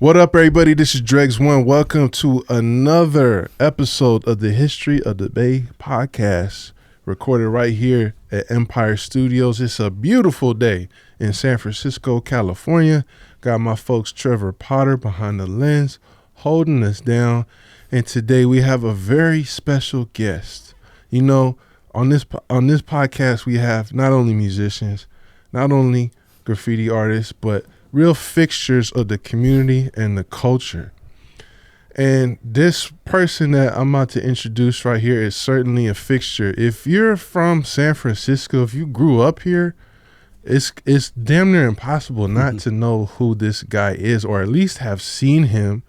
What up, everybody? This is Dregs One. Welcome to another episode of the History of the Bay podcast, recorded right here at Empire Studios. It's a beautiful day in San Francisco, California. Got my folks Trevor Potter behind the lens, holding us down. And today we have a very special guest. You know, on this podcast, we have not only musicians, not only graffiti artists, but real fixtures of the community and the culture. And this person that I'm about to introduce right here is certainly a fixture. If you're from San Francisco, if you grew up here, it's damn near impossible not to know who this guy is, or at least have seen him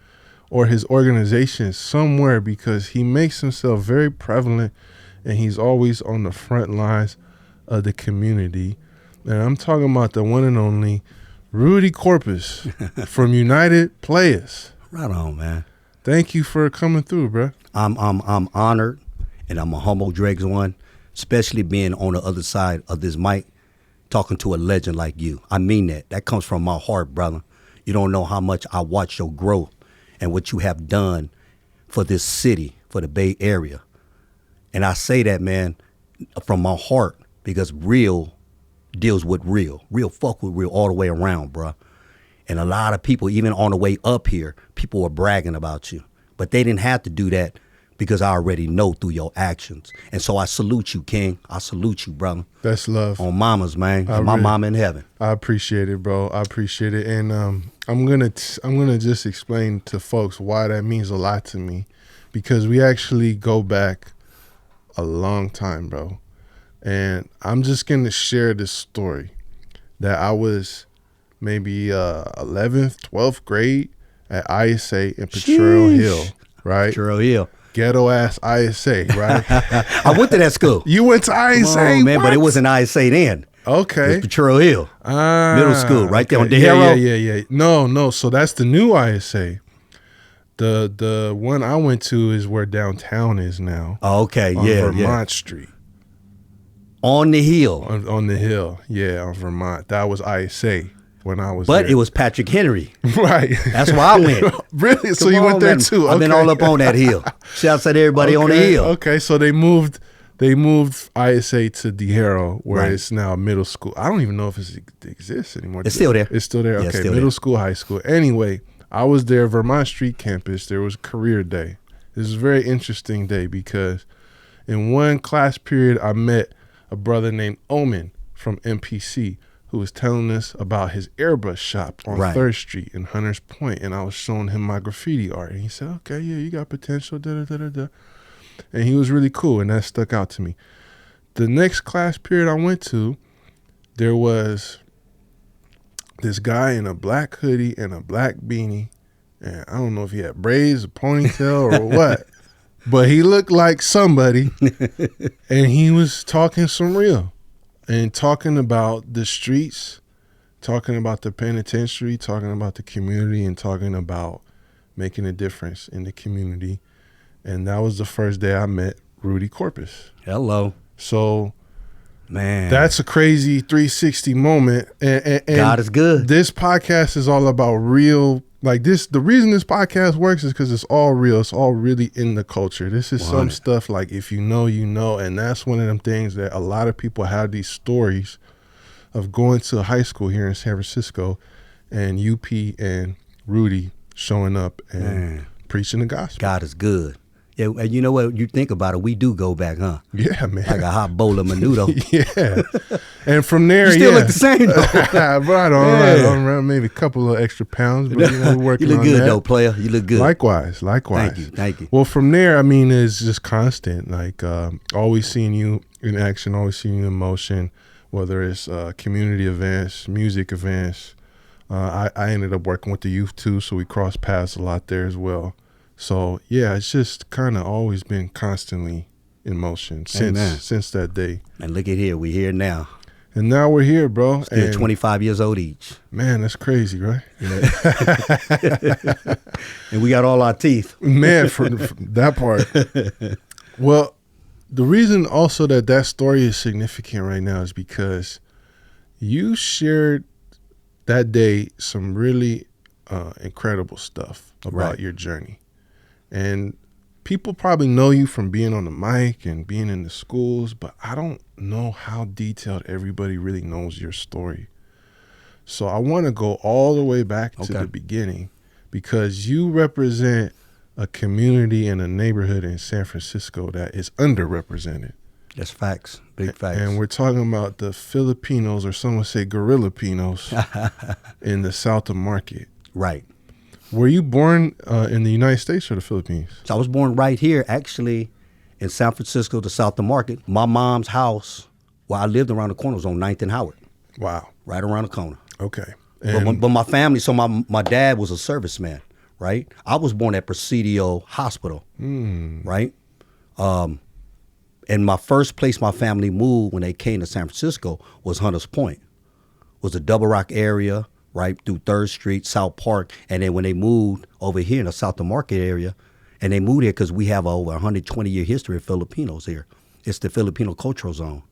or his organization somewhere, because he makes himself very prevalent and he's always on the front lines of the community. And I'm talking about the one and only Rudy Corpuz from United Playaz. Right on, man. Thank you for coming through, bro. I'm honored, and I'm a humble Dregs One, especially being on the other side of this mic, talking to a legend like you. I mean that. That comes from my heart, brother. You don't know how much I watch your growth and what you have done for this city, for the Bay Area. And I say that, man, from my heart, because real deals with real. Real fuck with real all the way around, bruh. And a lot of people, even on the way up here, people were bragging about you. But they didn't have to do that because I already know through your actions. And so I salute you, King. I salute you, brother. That's love. On mamas, man. My mama in heaven. I appreciate it, bro. I appreciate it. And I'm gonna just explain to folks why that means a lot to me, because we actually go back a long time, bro. And I'm just going to share this story that I was maybe 11th, 12th grade at ISA in Potrero Hill, right? Potrero Hill. Ghetto-ass ISA, right? I went to that school. You went to ISA? Oh, man, but it wasn't ISA then. Okay. It was Potrero Hill. Middle school, right there on the Hero. Yeah. No. So that's the new ISA. The one I went to is where downtown is now. Oh, okay, on Vermont Street. On the hill. On the hill, yeah, on Vermont. That was ISA when I was there. But there. it was Patrick Henry. Right. That's where I went. Really? So you went there too? Okay. I've been all up on that hill. Shouts out to everybody on the hill. Okay, so they moved ISA to the Hero, where it's now middle school. I don't even know if it exists anymore. It's still there. It's still there? Yeah, okay, still middle there. School, high school. Anyway, I was there, Vermont Street campus. There was career day. This was a very interesting day because in one class period, I met a brother named Omen from MPC who was telling us about his airbrush shop on 3rd Street in Hunters Point, and I was showing him my graffiti art, and he said, okay, yeah, you got potential, da-da-da-da-da. And he was really cool, and that stuck out to me. The next class period I went to, there was this guy in a black hoodie and a black beanie, and I don't know if he had braids, a ponytail, or what, but he looked like somebody, and he was talking some real, and talking about the streets, talking about the penitentiary, talking about the community, and talking about making a difference in the community. And that was the first day I met Rudy Corpuz. Hello. So, man, that's a crazy 360 moment. And God is good. This podcast is all about real. Like this, the reason this podcast works is because it's all real. It's all really in the culture. This is some stuff like, if you know, you know. And that's one of them things that a lot of people have these stories of going to high school here in San Francisco and UP and Rudy showing up and preaching the gospel. God is good. Yeah, and you know what? You think about it, we do go back, huh? Yeah, man. Like a hot bowl of menudo. Yeah. And from there, you still look the same, though. right on. Maybe a couple of extra pounds, but we're working on that. You look good, though, player. You look good. Likewise. Thank you. Well, from there, I mean, it's just constant. Like, always seeing you in action, always seeing you in motion, whether it's community events, music events. I ended up working with the youth, too, so we crossed paths a lot there as well. So, yeah, it's just kind of always been constantly in motion since that day. And look at here. We're here now. And now we're here, bro. Still 25 years old each. Man, that's crazy, right? Yeah. And we got all our teeth. Man, for that part. Well, the reason also that story is significant right now is because you shared that day some really incredible stuff about Right. your journey. And people probably know you from being on the mic and being in the schools, but I don't know how detailed everybody really knows your story. So I want to go all the way back to the beginning, because you represent a community and a neighborhood in San Francisco that is underrepresented. That's facts. Big facts. And we're talking about the Filipinos, or some would say Gorilla-Pinos, in the South of Market. Right. Were you born in the United States or the Philippines? So I was born right here, actually, in San Francisco, the South of Market. My mom's house, where I lived around the corner, was on 9th and Howard. Wow. Right around the corner. Okay. But my family, so my dad was a serviceman, right? I was born at Presidio Hospital, right? And my first place my family moved when they came to San Francisco was Hunters Point. Was the Double Rock area, right, through 3rd Street, South Park. And then when they moved over here in the South of Market area, and they moved here because we have over 120-year history of Filipinos here. It's the Filipino cultural zone.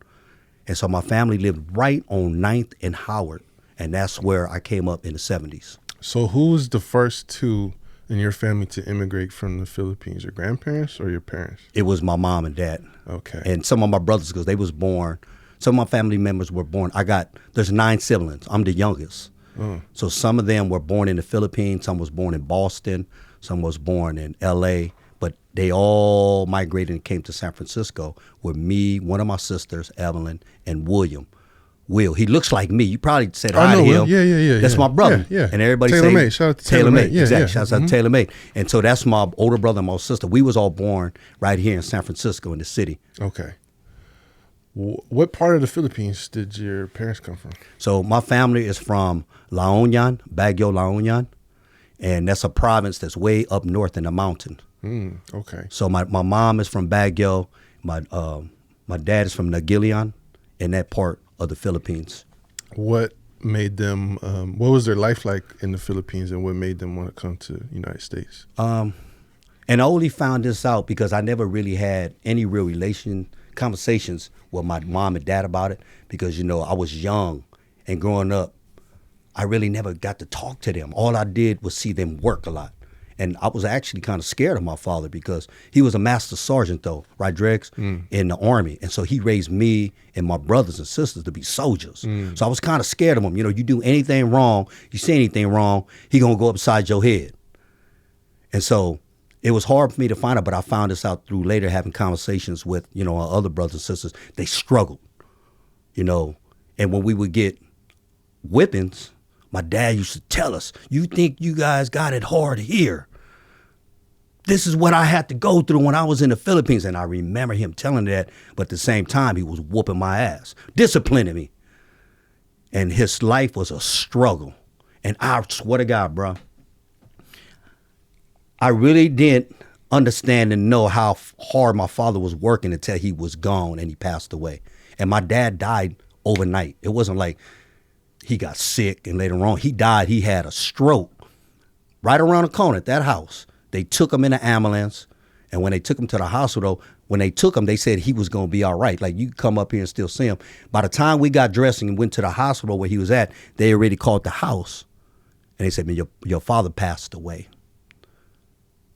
And so my family lived right on 9th and Howard, and that's where I came up in the 70s. So who was the first two in your family to immigrate from the Philippines? Your grandparents or your parents? It was my mom and dad. Okay. And some of my brothers, because they was born, some of my family members were born. There's 9 siblings. I'm the youngest. So some of them were born in the Philippines, some was born in Boston, some was born in LA, but they all migrated and came to San Francisco with me, one of my sisters, Evelyn, and Will. He looks like me. You probably said hi to him. Yeah. That's my brother. Yeah. And everybody Taylor say May. Shout out to Taylor May. Yeah, exactly. yeah. Shout out to Taylor May. And so that's my older brother and my sister. We was all born right here in San Francisco in the city. Okay. What part of the Philippines did your parents come from? So my family is from La Union, Baguio, La Union, and that's a province that's way up north in the mountain. Okay. So my mom is from Baguio, my dad is from Nagilian, in that part of the Philippines. What made them, what was their life like in the Philippines, and what made them want to come to the United States? And I only found this out because I never really had any real conversations with my mom and dad about it, because, I was young, and growing up, I really never got to talk to them. All I did was see them work a lot. And I was actually kind of scared of my father, because he was a master sergeant, though, right, Dregs, in the Army. And so he raised me and my brothers and sisters to be soldiers. So I was kind of scared of him. You do anything wrong, you say anything wrong, he going to go upside your head. And so it was hard for me to find out, but I found this out through later having conversations with, our other brothers and sisters. They struggled, and when we would get whippings, my dad used to tell us, "You think you guys got it hard here? This is what I had to go through when I was in the Philippines." And I remember him telling that, but at the same time, he was whooping my ass, disciplining me. And his life was a struggle. And I swear to God, bro, I really didn't understand and know how hard my father was working until he was gone and he passed away. And my dad died overnight. It wasn't like he got sick and later on he died. He had a stroke right around the corner at that house. They took him in an ambulance, and when they took him to the hospital, when they took him, they said he was going to be all right. Like, you can come up here and still see him. By the time we got dressed and went to the hospital where he was at, they already called the house. And they said, "Man, your father passed away."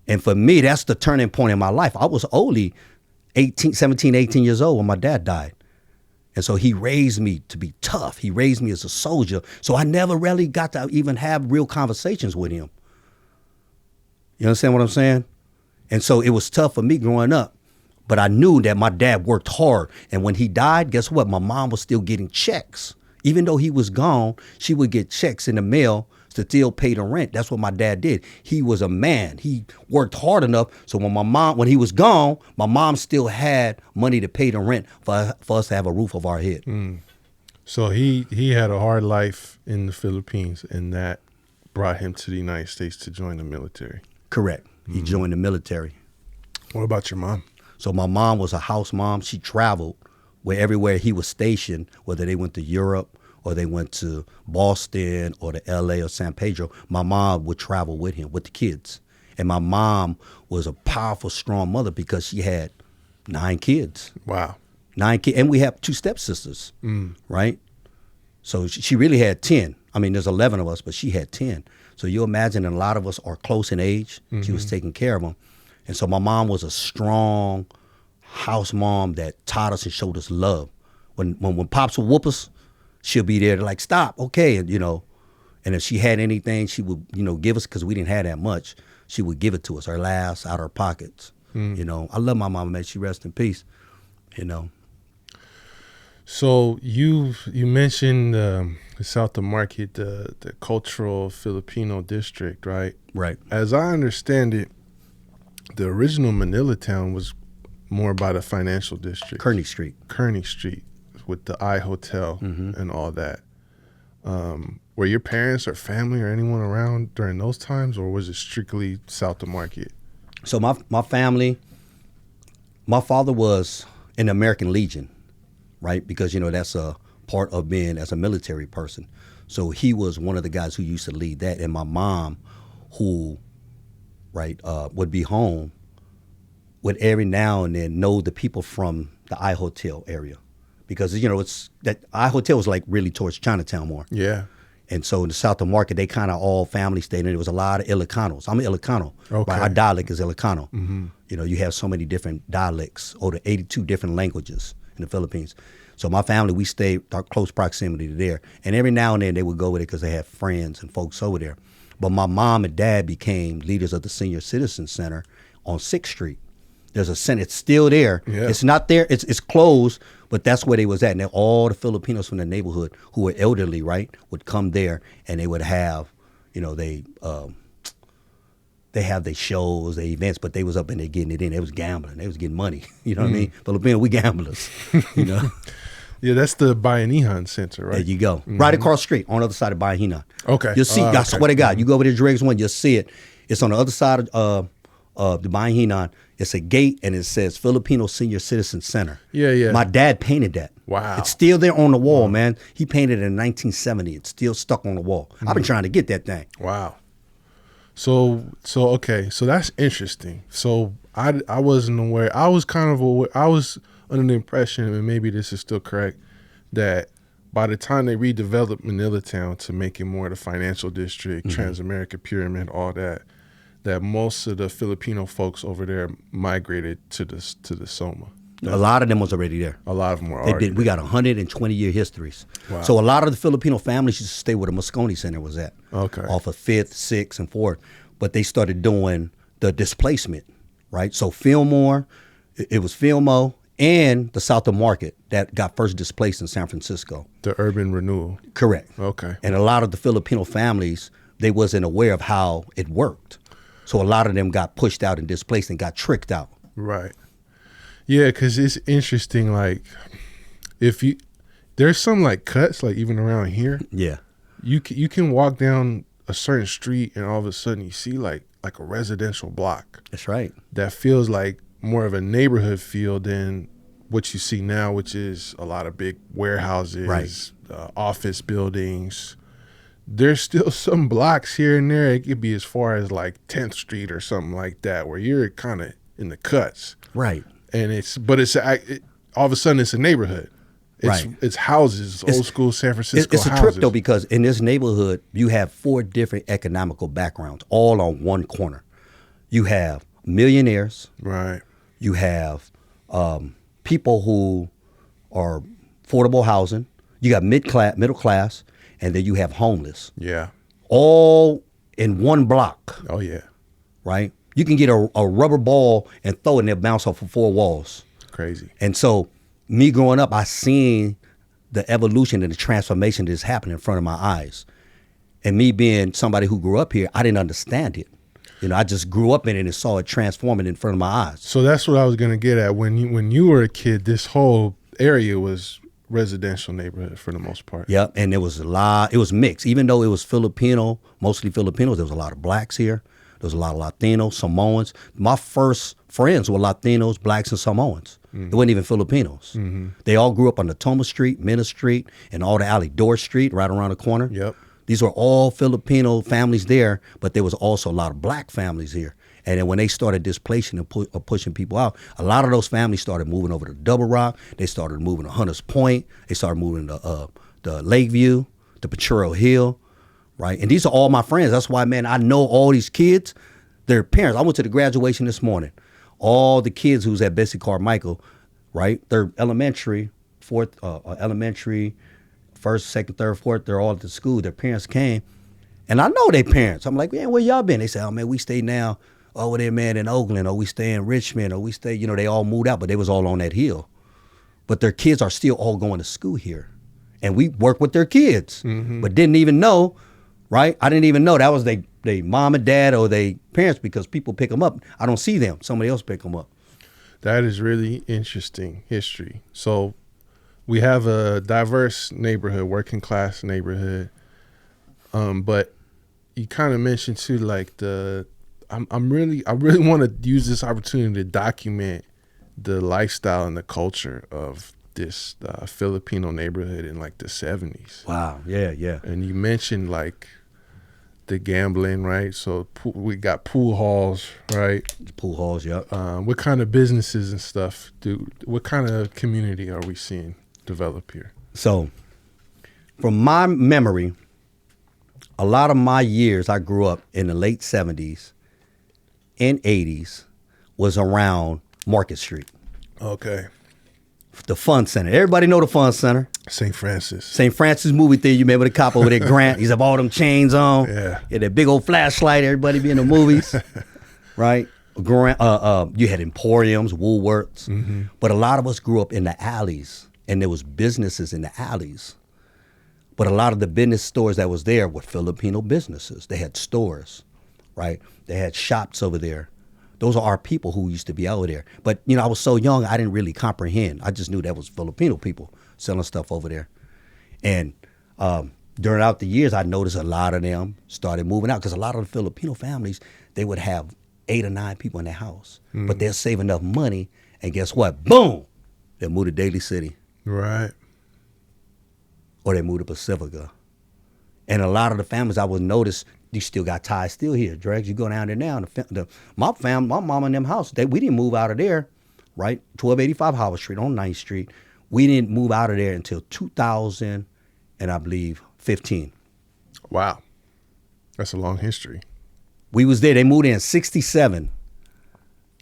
And for me, that's the turning point in my life. I was only 17, 18 years old when my dad died. And so he raised me to be tough. He raised me as a soldier. So I never really got to even have real conversations with him. You understand what I'm saying? And so it was tough for me growing up. But I knew that my dad worked hard. And when he died, guess what? My mom was still getting checks. Even though he was gone, she would get checks in the mail to still pay the rent. That's what my dad did. He was a man. He worked hard enough. So when he was gone, my mom still had money to pay the rent for us to have a roof over our head. So he had a hard life in the Philippines, and that brought him to the United States to join the military. Correct. He joined the military. What about your mom? So my mom was a house mom. She traveled everywhere he was stationed, whether they went to Europe or they went to Boston or to LA or San Pedro. My mom would travel with him, with the kids. And my mom was a powerful, strong mother because she had 9 kids. Wow. 9 kids. And we have 2 stepsisters, right? So she really had 10. I mean, there's 11 of us, but she had 10. So you imagine, and a lot of us are close in age. She was taking care of them. And so my mom was a strong house mom that taught us and showed us love. When Pops would whoop us, she'll be there to like, stop, okay, and and if she had anything, she would, give us, because we didn't have that much, she would give it to us, her last, out of her pockets. I love my mama, may she rest in peace, So you mentioned South of Market, the cultural Filipino district, right? Right. As I understand it, the original Manilatown was more by the financial district. Kearney Street with the I Hotel and all that. Were your parents or family or anyone around during those times, or was it strictly South of Market? So my family, my father was in the American Legion, right? Because, that's a part of being as a military person. So he was one of the guys who used to lead that. And my mom, who, would be home, would every now and then know the people from the I Hotel area. Because, it's that I Hotel was like really towards Chinatown more. Yeah. And so in the South of Market, they kind of all family stayed, and there was a lot of Ilocanos. I'm an Ilocano. Okay. Right? Our dialect is Ilocano. You have so many different dialects, over 82 different languages in the Philippines. So my family, we stayed close proximity to there. And every now and then they would go with it because they had friends and folks over there. But my mom and dad became leaders of the Senior Citizen Center on 6th Street. There's a center. It's still there. Yeah. It's not there. It's closed, but that's where they was at. And all the Filipinos from the neighborhood who were elderly, right, would come there, and they would have, they have their shows, their events, but they was up in there getting it in. They was gambling. They was getting money. You know what I mean? Filipino, we gamblers. Yeah, that's the Bayanihan Center, right? There you go. Right across the street, on the other side of Bayanihan. Okay. You'll see, I swear to God, you go over to Dregs One, you'll see it. It's on the other side of the Bayanihan. It's a gate, and it says Filipino Senior Citizen Center. Yeah. My dad painted that. Wow. It's still there on the wall, man. He painted it in 1970. It's still stuck on the wall. I've been trying to get that thing. Wow. So okay. So that's interesting. So I wasn't aware. I was kind of aware. I was under the impression, and maybe this is still correct, that by the time they redeveloped Manilatown to make it more the financial district, Transamerica Pyramid, all that most of the Filipino folks over there migrated to the SoMa. A lot of them was already there. A lot of them were already We got 120-year histories. Wow. So a lot of the Filipino families used to stay where the Moscone Center was at. Okay. Off of 5th, 6th, and 4th. But they started doing the displacement, right? So Fillmore, it was Fillmore and the South of Market that got first displaced in San Francisco. The urban renewal. Correct. Okay. And a lot of the Filipino families, they wasn't aware of how it worked. So a lot of them got pushed out and displaced and got tricked out. Right. Yeah, because it's interesting, like, there's some, like, cuts, like, even around here. Yeah. You can walk down a certain street and all of a sudden you see, like a residential block. That's right. That feels like more of a neighborhood feel than what you see now, which is a lot of big warehouses, right. Office buildings. There's still some blocks here and there. It could be as far as like 10th Street or something like that, where you're kind of in the cuts. Right. And all of a sudden it's a neighborhood. It's houses, old school San Francisco houses. It's a trip though, because in this neighborhood you have 4 different economical backgrounds, all on one corner. You have millionaires. Right. You have people who are affordable housing. You got middle class. And then you have homeless. Yeah. All in one block. Oh, yeah. Right? You can get a rubber ball and throw it and it'll bounce off of 4 walls. Crazy. And so me growing up, I seen the evolution and the transformation that's happening in front of my eyes. And me being somebody who grew up here, I didn't understand it. I just grew up in it and saw it transforming in front of my eyes. So that's what I was going to get at. When you were a kid, this whole area was residential neighborhood for the most part. Yep, and there was it was mixed. Even though it was Filipino, mostly Filipinos, there was a lot of blacks here. There was a lot of Latinos, Samoans. My first friends were Latinos, blacks, and Samoans. It wasn't even Filipinos. They all grew up on the Thomas Street, Minna Street, and all the alley, Door Street, right around the corner. Yep. These were all Filipino families there, but there was also a lot of black families here. And then when they started displacing and pushing people out, a lot of those families started moving over to Double Rock. They started moving to Hunters Point. They started moving to Lakeview, to Potrero Hill, right? And these are all my friends. That's why, man, I know all these kids, their parents. I went to the graduation this morning. All the kids who's at Bessie Carmichael, right? They're elementary, elementary, first, second, third, fourth, they're all at the school. Their parents came. And I know their parents. I'm like, man, where y'all been? They say, oh, man, we stay now over there, man, in Oakland, or we stay in Richmond, or we stay, they all moved out, but they was all on that hill. But their kids are still all going to school here. And we work with their kids, but didn't even know, right? I didn't even know that was they mom and dad or they parents, because people pick them up. I don't see them. Somebody else pick them up. That is really interesting history. So we have a diverse neighborhood, working class neighborhood. But you kind of mentioned too, like I really want to use this opportunity to document the lifestyle and the culture of this Filipino neighborhood in like the 70s. Wow. Yeah. And you mentioned like the gambling, right? So we got pool halls, right? Pool halls, yeah. What kind of businesses and stuff what kind of community are we seeing develop here? So from my memory, a lot of my years I grew up in the late 70s and 80s was around Market Street. Okay. The Fun Center. Everybody know the Fun Center. St. Francis. St. Francis movie theater. You remember the cop over there, Grant? He's have all them chains on. Yeah. Yeah, that big old flashlight. Everybody be in the movies. Right? Grant, you had Emporiums, Woolworths. But a lot of us grew up in the alleys. And there was businesses in the alleys. But a lot of the business stores that was there were Filipino businesses. They had stores, right? They had shops over there. Those are our people who used to be out there. But, I was so young, I didn't really comprehend. I just knew that was Filipino people selling stuff over there. And throughout the years, I noticed a lot of them started moving out, because a lot of the Filipino families, they would have 8 or 9 people in their house. But they'll save enough money, and guess what? Boom! They'll move to Daly City. Right. Or they moved to Pacifica. And a lot of the families I would notice, you still got ties still here. Dregs, you go down there now. My mama and them house, we didn't move out of there, right? 1285 Howard Street on 9th Street. We didn't move out of there until 2000 and I believe 15. Wow. That's a long history. We was there. They moved in 67.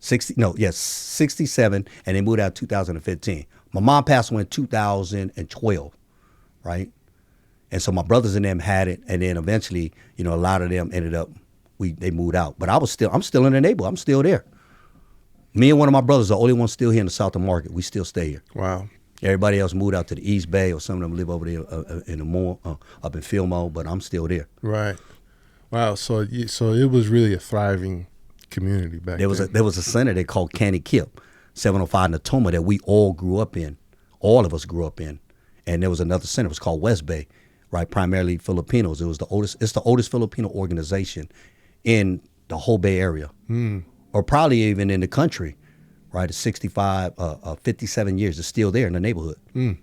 67, and they moved out 2015. My mom passed away in 2012, right? And so my brothers and them had it, and then eventually, a lot of them ended up, they moved out. But I'm still in the neighborhood. I'm still there. Me and one of my brothers are the only ones still here in the South of Market. We still stay here. Wow. Everybody else moved out to the East Bay, or some of them live over there in the mall, up in Fillmore, but I'm still there. Right. Wow. So it was really a thriving community back then. There was a center they called Candy Kip, 705 Natoma, that we all grew up in. All of us grew up in. And there was another center. It was called West Bay, right? Primarily Filipinos. It's the oldest Filipino organization in the whole Bay Area, or probably even in the country, right? It's 57 years. It's still there in the neighborhood.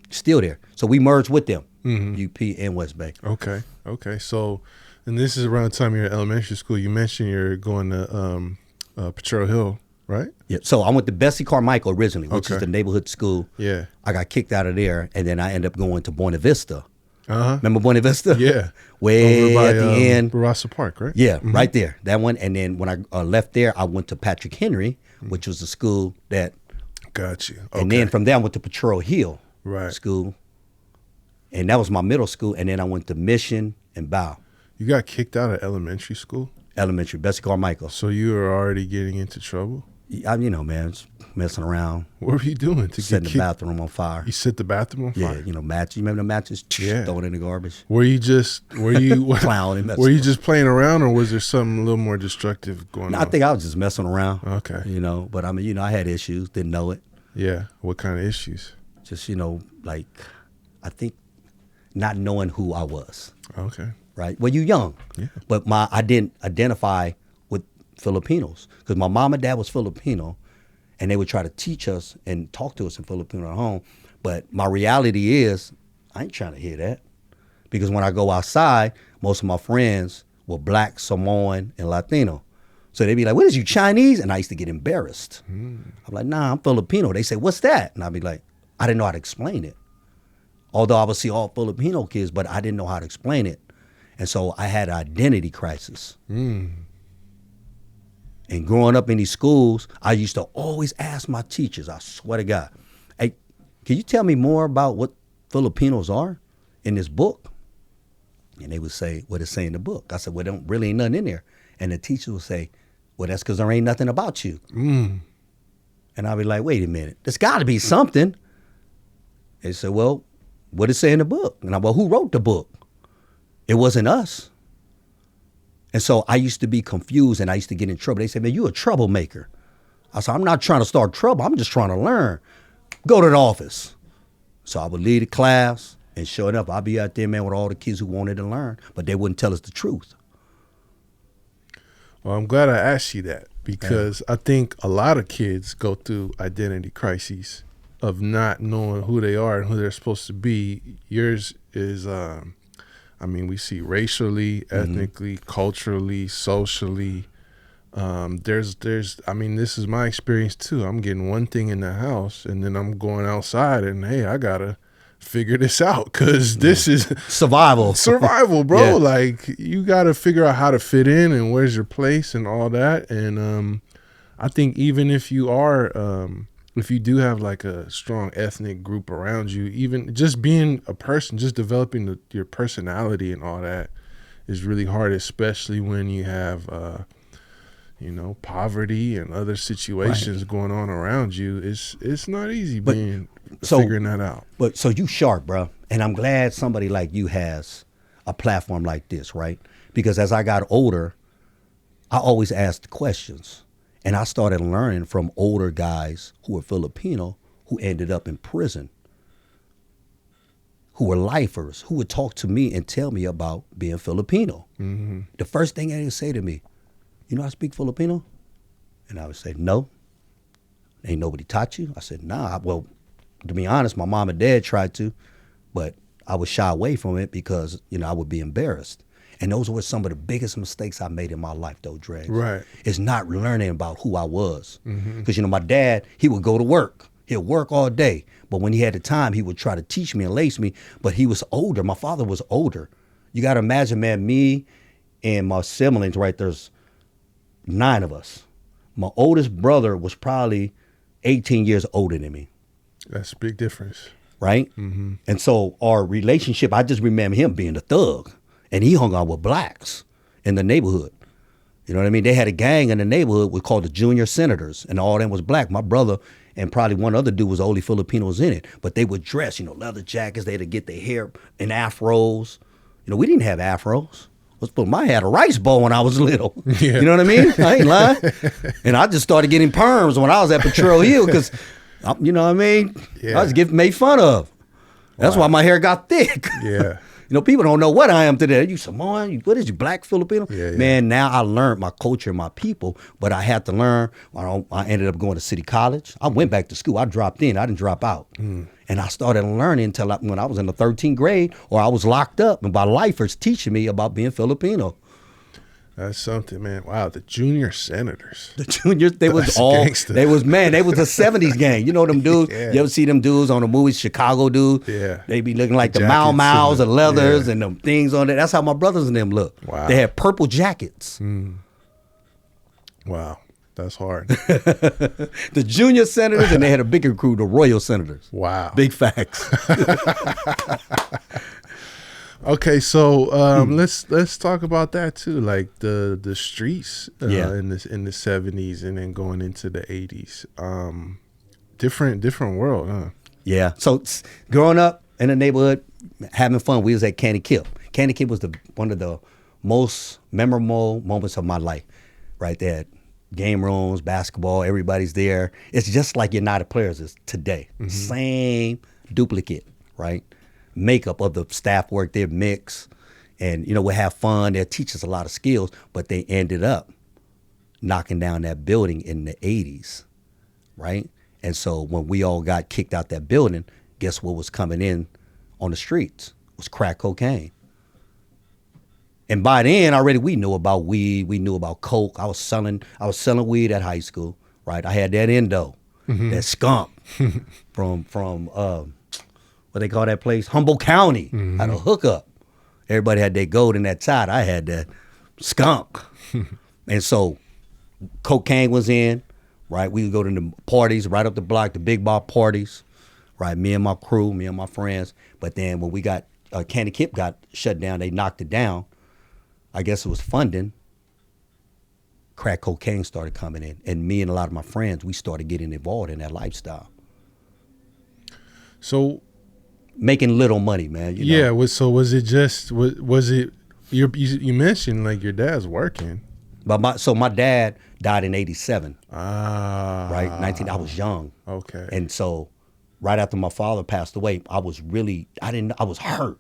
Still there. So we merged with them, UP and West Bay. Okay. So, and this is around the time you're in elementary school. You mentioned you're going to Potrero Hill, right? Yeah. So I went to Bessie Carmichael originally, which is the neighborhood school. Yeah. I got kicked out of there, and then I ended up going to Buena Vista. Uh-huh. Remember Buena Vista? Yeah. Way by, at the end. Barassa Park, right? Yeah, right there. That one. And then when I left there, I went to Patrick Henry, which was the school that. Got you. Okay. And then from there, I went to Potrero Hill School. And that was my middle school. And then I went to Mission and Bow. You got kicked out of elementary school? Elementary, Bessie Carmichael. So you were already getting into trouble? Man, just messing around. What were you doing to set the bathroom on fire? You set the bathroom on fire? Yeah, matches. You remember the matches? Yeah. Throw it in the garbage. Were you clowning? Were you just playing around, or was there something a little more destructive going on? I think I was just messing around. Okay. But I had issues, didn't know it. Yeah. What kind of issues? Just, I think not knowing who I was. Okay. Right? Well, you're young. Yeah. But I didn't identify with Filipinos, because my mom and dad was Filipino, and they would try to teach us and talk to us in Filipino at home. But my reality is, I ain't trying to hear that, because when I go outside, most of my friends were Black, Samoan, and Latino. So they'd be like, "What is you, Chinese?" And I used to get embarrassed. I'm like, "Nah, I'm Filipino." They say, "What's that?" And I'd be like, I didn't know how to explain it. Although I would see all Filipino kids, but I didn't know how to explain it. And so I had an identity crisis. And growing up in these schools, I used to always ask my teachers, I swear to God, hey, can you tell me more about what Filipinos are in this book? And they would say, what it say in the book? I said, well, there really ain't nothing in there. And the teacher would say, well, that's because there ain't nothing about you. And I'd be like, wait a minute, there's got to be something. They said, well, what it say in the book? And I, well, who wrote the book? It wasn't us. And so I used to be confused and I used to get in trouble. They said, man, you a troublemaker. I said, I'm not trying to start trouble. I'm just trying to learn. Go to the office. So I would lead a class, and sure enough, I'd be out there, man, with all the kids who wanted to learn, but they wouldn't tell us the truth. Well, I'm glad I asked you that because I think a lot of kids go through identity crises of not knowing who they are and who they're supposed to be. Yours is, we see racially, ethnically, culturally, socially. This is my experience too. I'm getting one thing in the house and then I'm going outside and, hey, I gotta figure this out because this is survival, bro. Yeah. Like you gotta figure out how to fit in and where's your place and all that. And I think even if you are, if you do have like a strong ethnic group around you, even just being a person, just developing your personality and all that is really hard, especially when you have, poverty and other situations going on around you. It's not easy figuring that out. But so you sharp, bro. And I'm glad somebody like you has a platform like this, right? Because as I got older, I always asked questions. And I started learning from older guys who were Filipino who ended up in prison, who were lifers, who would talk to me and tell me about being Filipino. Mm-hmm. The first thing they would say to me, you know I speak Filipino? And I would say, no. Ain't nobody taught you? I said, nah. Well, to be honest, my mom and dad tried to, but I would shy away from it because, I would be embarrassed. And those were some of the biggest mistakes I made in my life, though, Dregs. Right. It's not learning about who I was. Because, my dad, he would go to work. He'd work all day. But when he had the time, he would try to teach me and lace me. But he was older. My father was older. You got to imagine, man, me and my siblings, right, there's 9 of us. My oldest brother was probably 18 years older than me. That's a big difference. Right? Mm-hmm. And so our relationship, I just remember him being a thug. And he hung out with blacks in the neighborhood. You know what I mean? They had a gang in the neighborhood we called the Junior Senators, and all of them was black. My brother and probably one other dude was the only Filipinos in it. But they would dress, leather jackets. They'd get their hair in afros. We didn't have afros. I had a rice bowl when I was little. Yeah. You know what I mean? I ain't lying. And I just started getting perms when I was at Patrol Hill because, you know what I mean? Yeah. I was getting made fun of. That's why my hair got thick. Yeah. People don't know what I am today. You Samoan? What is you, black Filipino? Yeah. Man, now I learned my culture and my people, but I had to learn. I ended up going to City College. I went back to school. I dropped in. I didn't drop out. And I started learning until when I was in the 13th grade or I was locked up and by lifers teaching me about being Filipino. That's something, man. Wow, the Junior Senators. The Juniors, they was gangster. They was the 70s gang. You know them dudes? Yeah. You ever see them dudes on the movies, Chicago dudes? Yeah. They be looking like the Mau-Maus and leathers and them things on it. That's how my brothers and them look. Wow. They had purple jackets. Wow, that's hard. The Junior Senators, and they had a bigger crew, the Royal Senators. Wow. Big facts. Okay, so let's talk about that too, like the streets in the 70s and then going into the 80s. Different world, huh? Yeah. So growing up in the neighborhood, having fun, we was at Candy Kip. Candy Kip was one of the most memorable moments of my life, right there. Game rooms, basketball, everybody's there. It's just like United Playaz is today. Same duplicate, right? Makeup of the staff work, their mix, and we have fun. They'll teach us a lot of skills, but they ended up knocking down that building in the 80s, right? And so when we all got kicked out that building, guess what was coming in on the streets? It was crack cocaine. And by then already we knew about weed, we knew about coke. I was selling weed at high school, right? I had that endo, that skunk from what they call that place? Humboldt County. Had a hookup. Everybody had their gold in that tie. I had that skunk. And so cocaine was in, right? We would go to the parties right up the block, the big bar parties, right? Me and my crew, me and my friends. But then when we got, Candy Kip got shut down, they knocked it down. I guess it was funding. Crack cocaine started coming in. And me and a lot of my friends, we started getting involved in that lifestyle. So making little money, man. Yeah. So was it just, was it, you mentioned like your dad's working. But my dad died in 87. Right. I was young. Okay. And so right after my father passed away, I was hurt,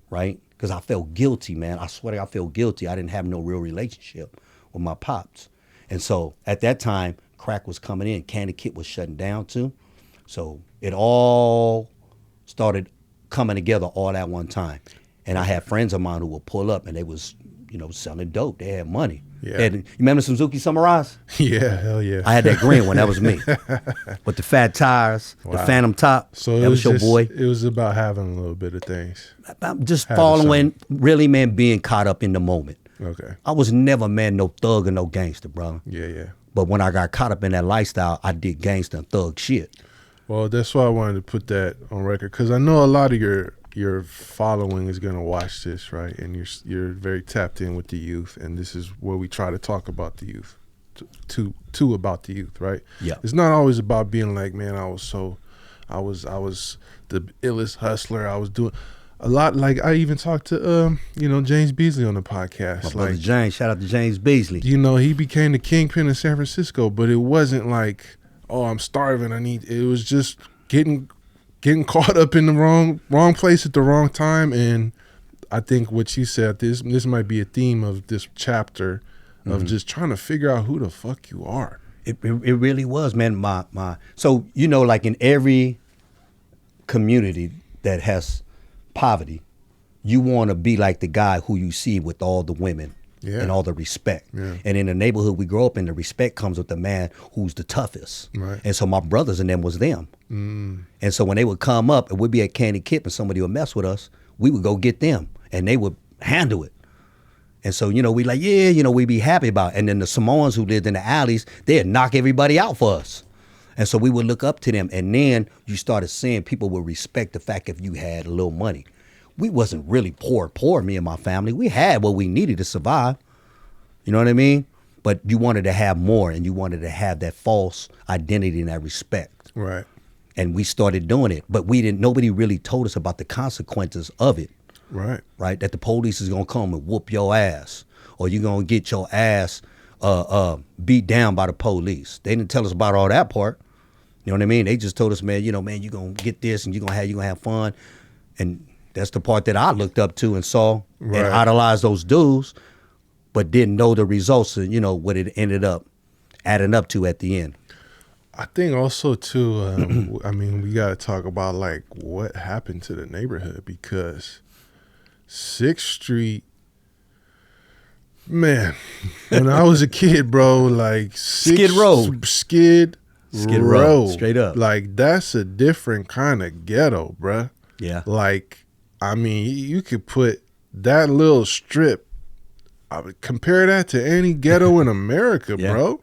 right? Because I felt guilty, man. I swear to God, I felt guilty. I didn't have no real relationship with my pops. And so at that time, crack was coming in. Candy Kit was shutting down too. So it all started coming together all at one time. And I had friends of mine who would pull up and they was, selling dope. They had money. Yeah. You remember Suzuki Samurais? Yeah, hell yeah. I had that green one. That was me. With the fat tires, the Phantom top. So that was your boy. It was about having a little bit of things. I'm just following, really, man, being caught up in the moment. Okay. I was never, man, no thug or no gangster, brother. Yeah. But when I got caught up in that lifestyle, I did gangster and thug shit. Well, that's why I wanted to put that on record, because I know a lot of your following is going to watch this, right? And you're very tapped in with the youth, and this is where we try to talk about the youth, to about the youth, right? Yeah. It's not always about being like, man, I was the illest hustler. I was doing a lot. Like I even talked to James Beasley on the podcast. My brother James, shout out to James Beasley. He became the kingpin in San Francisco, but it wasn't like, oh, I'm starving. It was just getting caught up in the wrong place at the wrong time. And I think what you said, this might be a theme of this chapter of just trying to figure out who the fuck you are. It really was, man. So like in every community that has poverty, you want to be like the guy who you see with all the women. Yeah. And all the respect. Yeah. And in the neighborhood we grow up in, the respect comes with the man who's the toughest. Right. And so my brothers and them was them. And so when they would come up and we'd be at Candy Kip and somebody would mess with us, we would go get them and they would handle it. And so, we like, we'd be happy about it. And then the Samoans who lived in the alleys, they'd knock everybody out for us. And so we would look up to them. And then you started seeing people would respect the fact if you had a little money. We wasn't really poor, me and my family. We had what we needed to survive. You know what I mean? But you wanted to have more, and you wanted to have that false identity and that respect. Right. And we started doing it. But nobody really told us about the consequences of it. Right. Right? That the police is going to come and whoop your ass. Or you're going to get your ass beat down by the police. They didn't tell us about all that part. You know what I mean? They just told us, man, you're going to get this, and you're going to have fun. And that's the part that I looked up to and saw and idolized those dudes, but didn't know the results and, what it ended up adding up to at the end. I think also, too, we got to talk about, like, what happened to the neighborhood, because 6th Street, man, when I was a kid, bro, like, Skid Road. Skid Road. Straight up. Like, that's a different kind of ghetto, bruh. Yeah. Like, you could put that little strip, I would compare that to any ghetto in America, bro.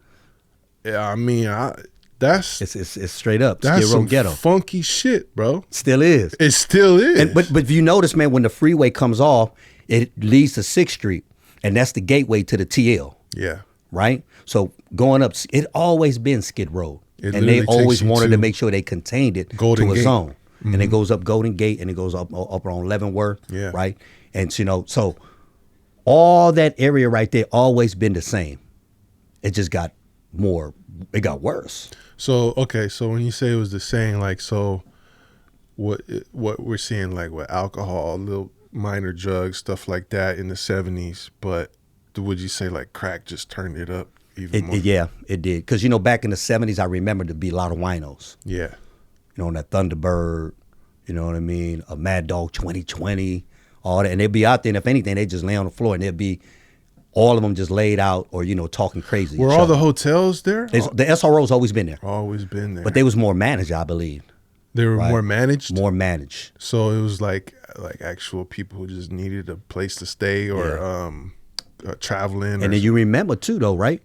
Yeah, that's it's straight up. That's Skid Row some ghetto. Funky shit, bro. Still is. It still is. But if you notice, man, when the freeway comes off, it leads to 6th Street, and that's the gateway to the TL. Yeah. Right? So going up, it always been Skid Row. And they always wanted to make sure they contained it to a zone. And it goes up Golden Gate, and it goes up on Leavenworth, right? And so all that area right there always been the same. It just got worse. So so when you say it was the same, like, so what we're seeing, like, with alcohol, little minor drugs, stuff like that in the 70s, but would you say like crack just turned it up even more? Yeah, it did. Because back in the 70s, I remember to be a lot of winos. Yeah. On that Thunderbird, you know what I mean? A Mad Dog 2020, all that. And they'd be out there, and if anything, they'd just lay on the floor, and there'd be all of them just laid out or, talking crazy. Were all the hotels there? The SRO's always been there. Always been there. But they was more managed, I believe. They were right? more managed. More managed. So it was like actual people who just needed a place to stay or traveling. And then you remember too, though, right?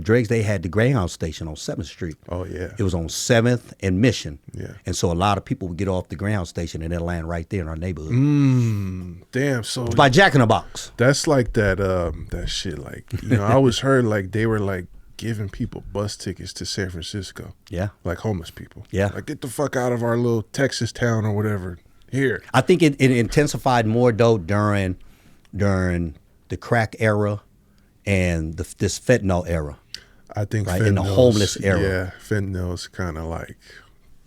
Dregs, they had the Greyhound station on 7th Street. Oh yeah. It was on 7th and Mission. Yeah. And so a lot of people would get off the Greyhound station and then land right there in our neighborhood. Damn. So It's by Jack in the Box. that's like that shit. Like, you know, I always heard like they were like giving people bus tickets to San Francisco. Yeah. Like homeless people. Yeah. Like, get the fuck out of our little Texas town or whatever. Here. I think it intensified more though during the crack era and this fentanyl era. I think right, in the homeless era. Yeah, fentanyl's kind of like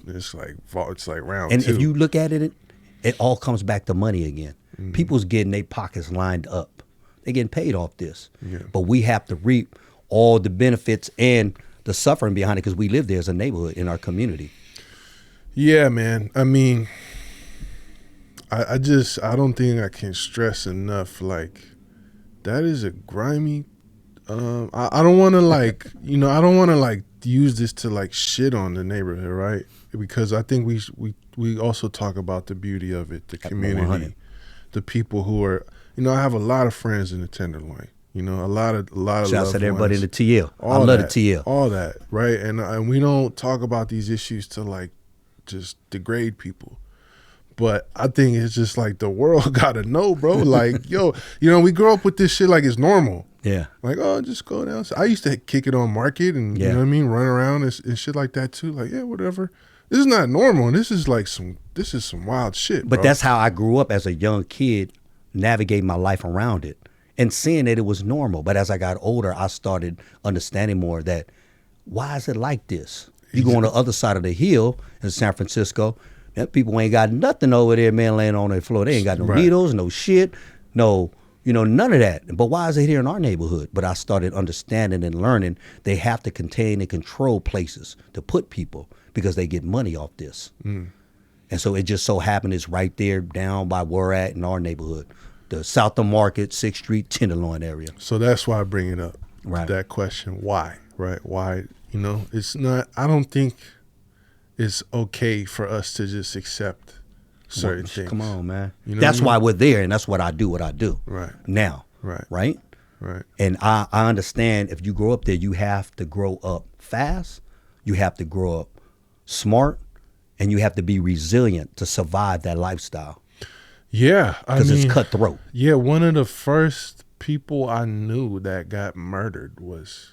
it's like round And two. if you look at it, it all comes back to money again. People's getting their pockets lined up. They're getting paid off this. Yeah. But we have to reap all the benefits and the suffering behind it because we live there as a neighborhood in our community. Yeah, man. I mean, I don't think I can stress enough. Like, that is a grimy. I don't want to I don't want to use this to like shit on the neighborhood, right? Because I think we also talk about the beauty of it, the community, 100. the people who are. You know, I have a lot of friends in the Tenderloin. You know, a lot of Shouts loved out everybody in ones. the TL. I All love that, the TL. all that, right? And we don't talk about these issues to like just degrade people. But I think it's just like the world gotta know, bro. Like, yo, you know, we grow up with this shit like it's normal. Yeah. Like, oh, just go down. I used to kick it on Market and, you know what I mean, run around and shit like that too. Like, yeah, whatever. This is not normal. This is some wild shit, But bro. that's how I grew up as a young kid, navigating my life around it and seeing that it was normal. But as I got older, I started understanding more that why is it like this? You go on the other side of the hill in San Francisco, that people ain't got nothing over there, man, laying on their floor. They ain't got no needles, no shit, no, none of that. But why is it here in our neighborhood? But I started understanding and learning they have to contain and control places to put people because they get money off this. And so it just so happened it's right there down by where we're at in our neighborhood, the South of Market, 6th Street, Tenderloin area. So that's why I bring it up. Right. That question, why, right? Why, it's not, I don't think it's okay for us to just accept certain things. Come on, man. You know that's what I mean? why we're there, and that's what I do Right. now. Right. Right? Right. And I understand if you grow up there, you have to grow up fast, you have to grow up smart, and you have to be resilient to survive that lifestyle. Yeah. Because it's cutthroat. Yeah, one of the first people I knew that got murdered was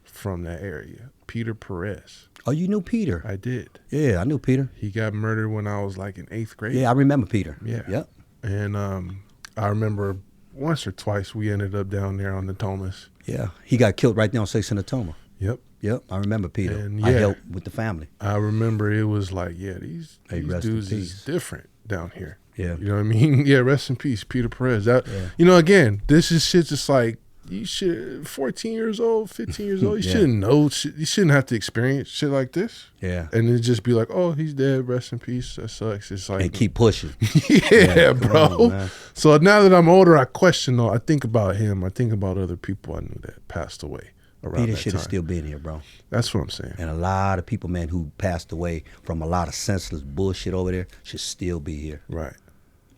from that area, Peter Perez. Oh, you knew Peter? I did. Yeah, I knew Peter. He got murdered when I was like in 8th grade. Yeah, I remember Peter. Yeah. Yep. And I remember once or twice we ended up down there on the Thomas. Yeah, he got killed right there on 6th and the Toma. Yep. Yep, I remember Peter. And I yeah. helped with the family. I remember it was like, yeah, these rest in dudes peace. is different down here. Yeah. You know what I mean? Yeah, rest in peace, Peter Perez. That, Yeah. Again, this is shit just like, you should, 14 years old, 15 years old, you shouldn't know, you shouldn't have to experience shit like this. Yeah. And then just be like, oh, he's dead, rest in peace, that sucks. It's like, And keep pushing. yeah, come bro. on, man. So now that I'm older, I question, though, I think about him, I think about other people I knew that passed away around Peter that should have time. still been here, bro. That's what I'm saying. And a lot of people, man, who passed away from a lot of senseless bullshit over there should still be here. Right.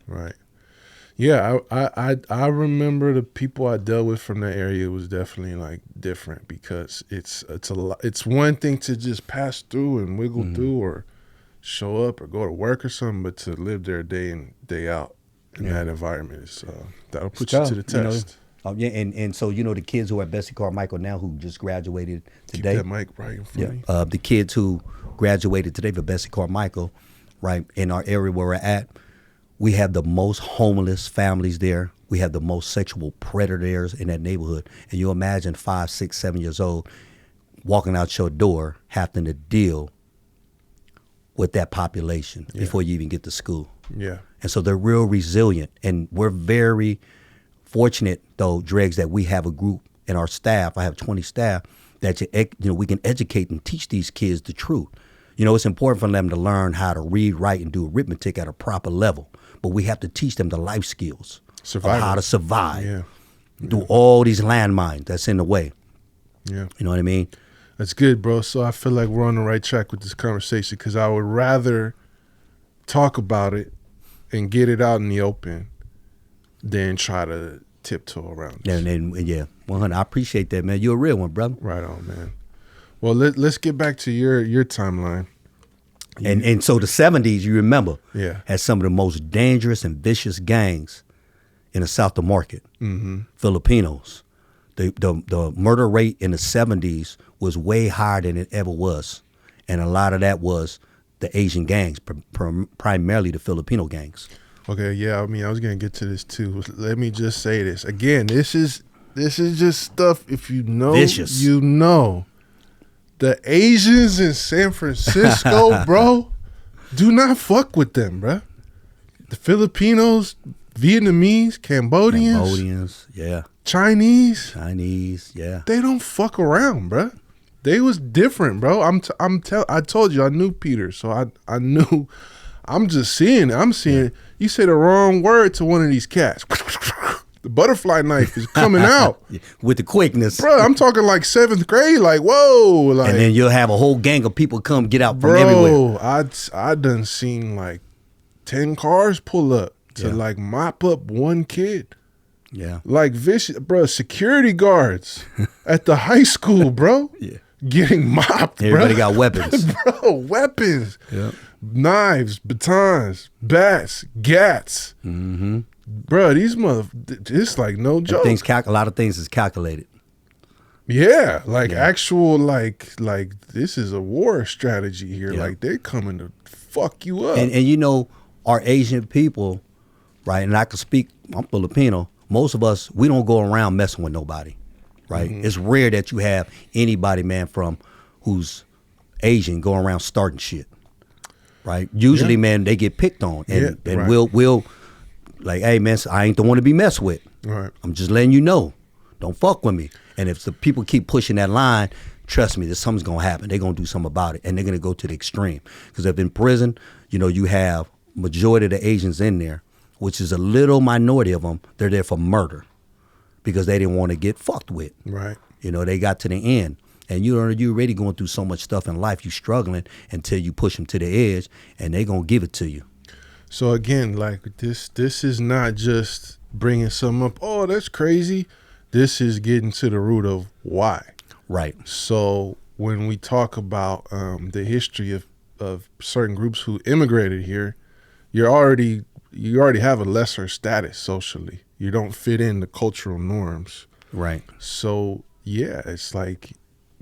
Right. Yeah, I remember the people I dealt with from that area was definitely like different because it's a lot. It's one thing to just pass through and wiggle through or show up or go to work or something, but to live there day in day out in that environment is that'll put you to the test. And so the kids who are at Bessie Carmichael now who just graduated Keep today. that mic right in front of you. The kids who graduated today for Bessie Carmichael, right, in our area where we're at, we have the most homeless families there. We have the most sexual predators in that neighborhood. And you imagine 5, 6, 7 years old walking out your door having to deal with that population before you even get to school. Yeah. And so they're real resilient. And we're very fortunate, though, Dregs, that we have a group in our staff. I have 20 staff that we can educate and teach these kids the truth. It's important for them to learn how to read, write, and do arithmetic at a proper level. But we have to teach them the life skills of how to survive through all these landmines that's in the way. Yeah. You know what I mean? That's good, bro. So I feel like we're on the right track with this conversation because I would rather talk about it and get it out in the open than try to tiptoe around it. And 100. I appreciate that, man. You're a real one, brother. Right on, man. Well, let's get back to your timeline. And so the 70s, you remember, Yeah. had some of the most dangerous and vicious gangs in the South of Market. Mm-hmm. Filipinos. The murder rate in the 70s was way higher than it ever was. And a lot of that was the Asian gangs, primarily the Filipino gangs. Okay, yeah, I mean, I was gonna get to this too. Let me just say this again. This is just stuff. If you know, Vicious. you know. The Asians in San Francisco, bro, do not fuck with them, bro. The Filipinos, Vietnamese, Cambodians, yeah. Chinese, yeah. they don't fuck around, bro. They was different, bro. I told you I knew Peter, so I knew. I'm just seeing it. I'm seeing it. You say the wrong word to one of these cats. The butterfly knife is coming out. With the quickness. Bro, I'm talking like 7th grade, like, whoa. Like, and then you'll have a whole gang of people come get out from bro, everywhere. I done seen like 10 cars pull up to like mop up one kid. Yeah. Like vicious, bro, security guards at the high school, bro. Yeah. Getting mopped, Everybody bro. got weapons. Bro, weapons. Yeah. Knives, batons, bats, gats. Mm-hmm. Bro, these it's like no joke. A lot of things is calculated. Yeah, like actual, like this is a war strategy here. Yeah. Like they're coming to fuck you up. And you know, our Asian people, right? And I can speak. I'm Filipino. Most of us, we don't go around messing with nobody, right? Mm-hmm. It's rare that you have anybody, man, from who's Asian going around starting shit, right? Usually, man, they get picked on, and right. we'll like, hey, man, I ain't the one to be messed with. Right. I'm just letting you know, don't fuck with me. And if the people keep pushing that line, trust me, there's something's gonna happen. They're gonna do something about it, and they're gonna go to the extreme. Because if in prison, you know, you have majority of the Asians in there, which is a little minority of them, they're there for murder because they didn't want to get fucked with. Right. You know, they got to the end. And you're already going through so much stuff in life, you're struggling until you push them to the edge, and they're going to give it to you. So again, like this is not just bringing something up, oh, that's crazy. This is getting to the root of why. Right. So when we talk about the history of certain groups who immigrated here, you already have a lesser status socially. You don't fit in the cultural norms. Right. So yeah, it's like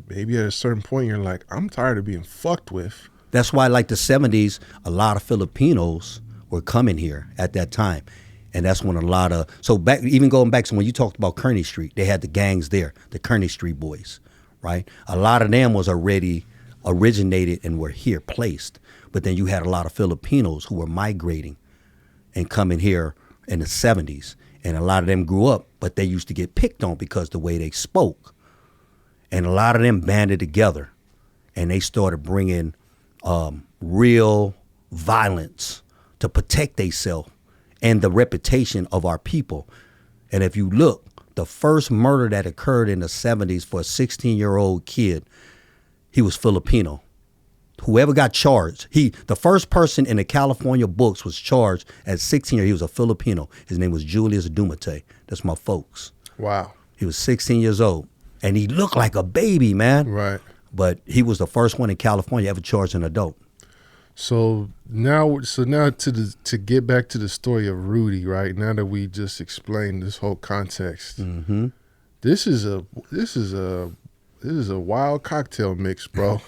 maybe at a certain point you're like, I'm tired of being fucked with. That's why, like the 70s, a lot of Filipinos were coming here at that time. And that's when even going back to when you talked about Kearney Street, they had the gangs there, the Kearney Street boys, right? A lot of them was already originated and were here placed. But then you had a lot of Filipinos who were migrating and coming here in the 70s. And a lot of them grew up, but they used to get picked on because the way they spoke. And a lot of them banded together, and they started bringing real violence to protect themselves and the reputation of our people. And if you look, the first murder that occurred in the 70s for a 16-year-old kid, he was Filipino. Whoever got charged, the first person in the California books was charged at 16 years. He was a Filipino. His name was Julius Dumate. That's my folks. Wow. He was 16 years old, and he looked like a baby, man. Right. But he was the first one in California ever charged an adult. So now to get back to the story of Rudy, right? Now that we just explained this whole context, Mm-hmm. this is a wild cocktail mix, bro.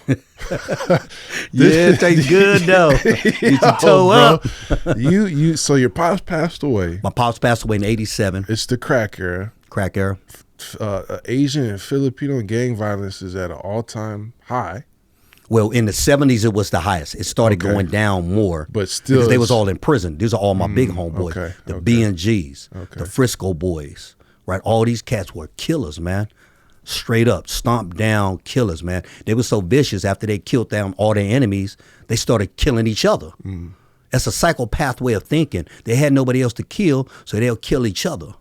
Yeah, it tastes good though. Get your toe up. So your pops passed away. My pops passed away in '87. It's the crack era. Crack era. Asian and Filipino gang violence is at an all-time high. Well, in the 70s, it was the highest. It started going down more. But still, because they was all in prison. These are all my big homeboys. The B&Gs, the Frisco boys, right? All these cats were killers, man. Straight up, stomped down killers, man. They were so vicious after they killed down all their enemies, they started killing each other. That's a psychopath way of thinking. They had nobody else to kill, so they'll kill each other.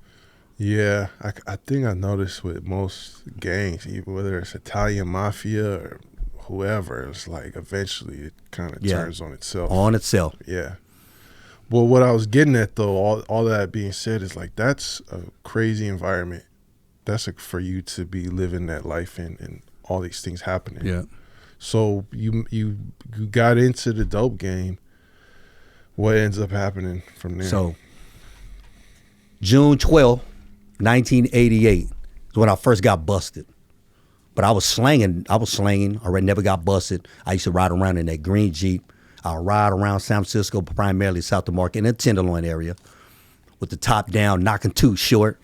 Yeah, I think I noticed with most gangs, even whether it's Italian mafia or whoever, it's like eventually it kind of turns on itself. On itself. Yeah. Well, what I was getting at though, all that being said, is like that's a crazy environment. That's for you to be living that life in, and all these things happening. Yeah. So you got into the dope game. What ends up happening from there? So June 12th, 1988 is when I first got busted. But I was slanging. I never got busted. I used to ride around in that green Jeep. I'll ride around San Francisco, primarily South of Market, in the Tenderloin area, with the top down, knocking too short,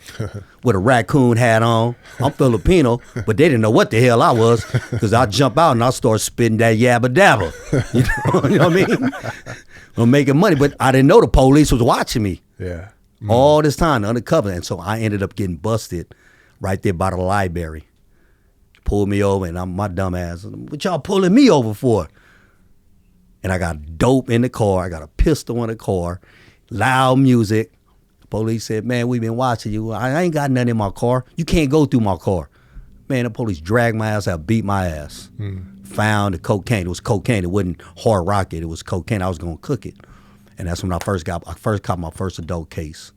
with a raccoon hat on. I'm Filipino, but they didn't know what the hell I was, because I jump out and I start spitting that yabba dabba. You know what I mean? I'm making money, but I didn't know the police was watching me. Yeah. All this time, undercover. And so I ended up getting busted right there by the library. Pulled me over, and I'm my dumb ass. What y'all pulling me over for? And I got dope in the car. I got a pistol in the car, loud music. The police said, man, we've been watching you. I ain't got nothing in my car. You can't go through my car. Man, the police dragged my ass out, beat my ass. Found the cocaine. It was cocaine. It wasn't hard rocket. It was cocaine. I was going to cook it. And that's when I first caught my first adult case.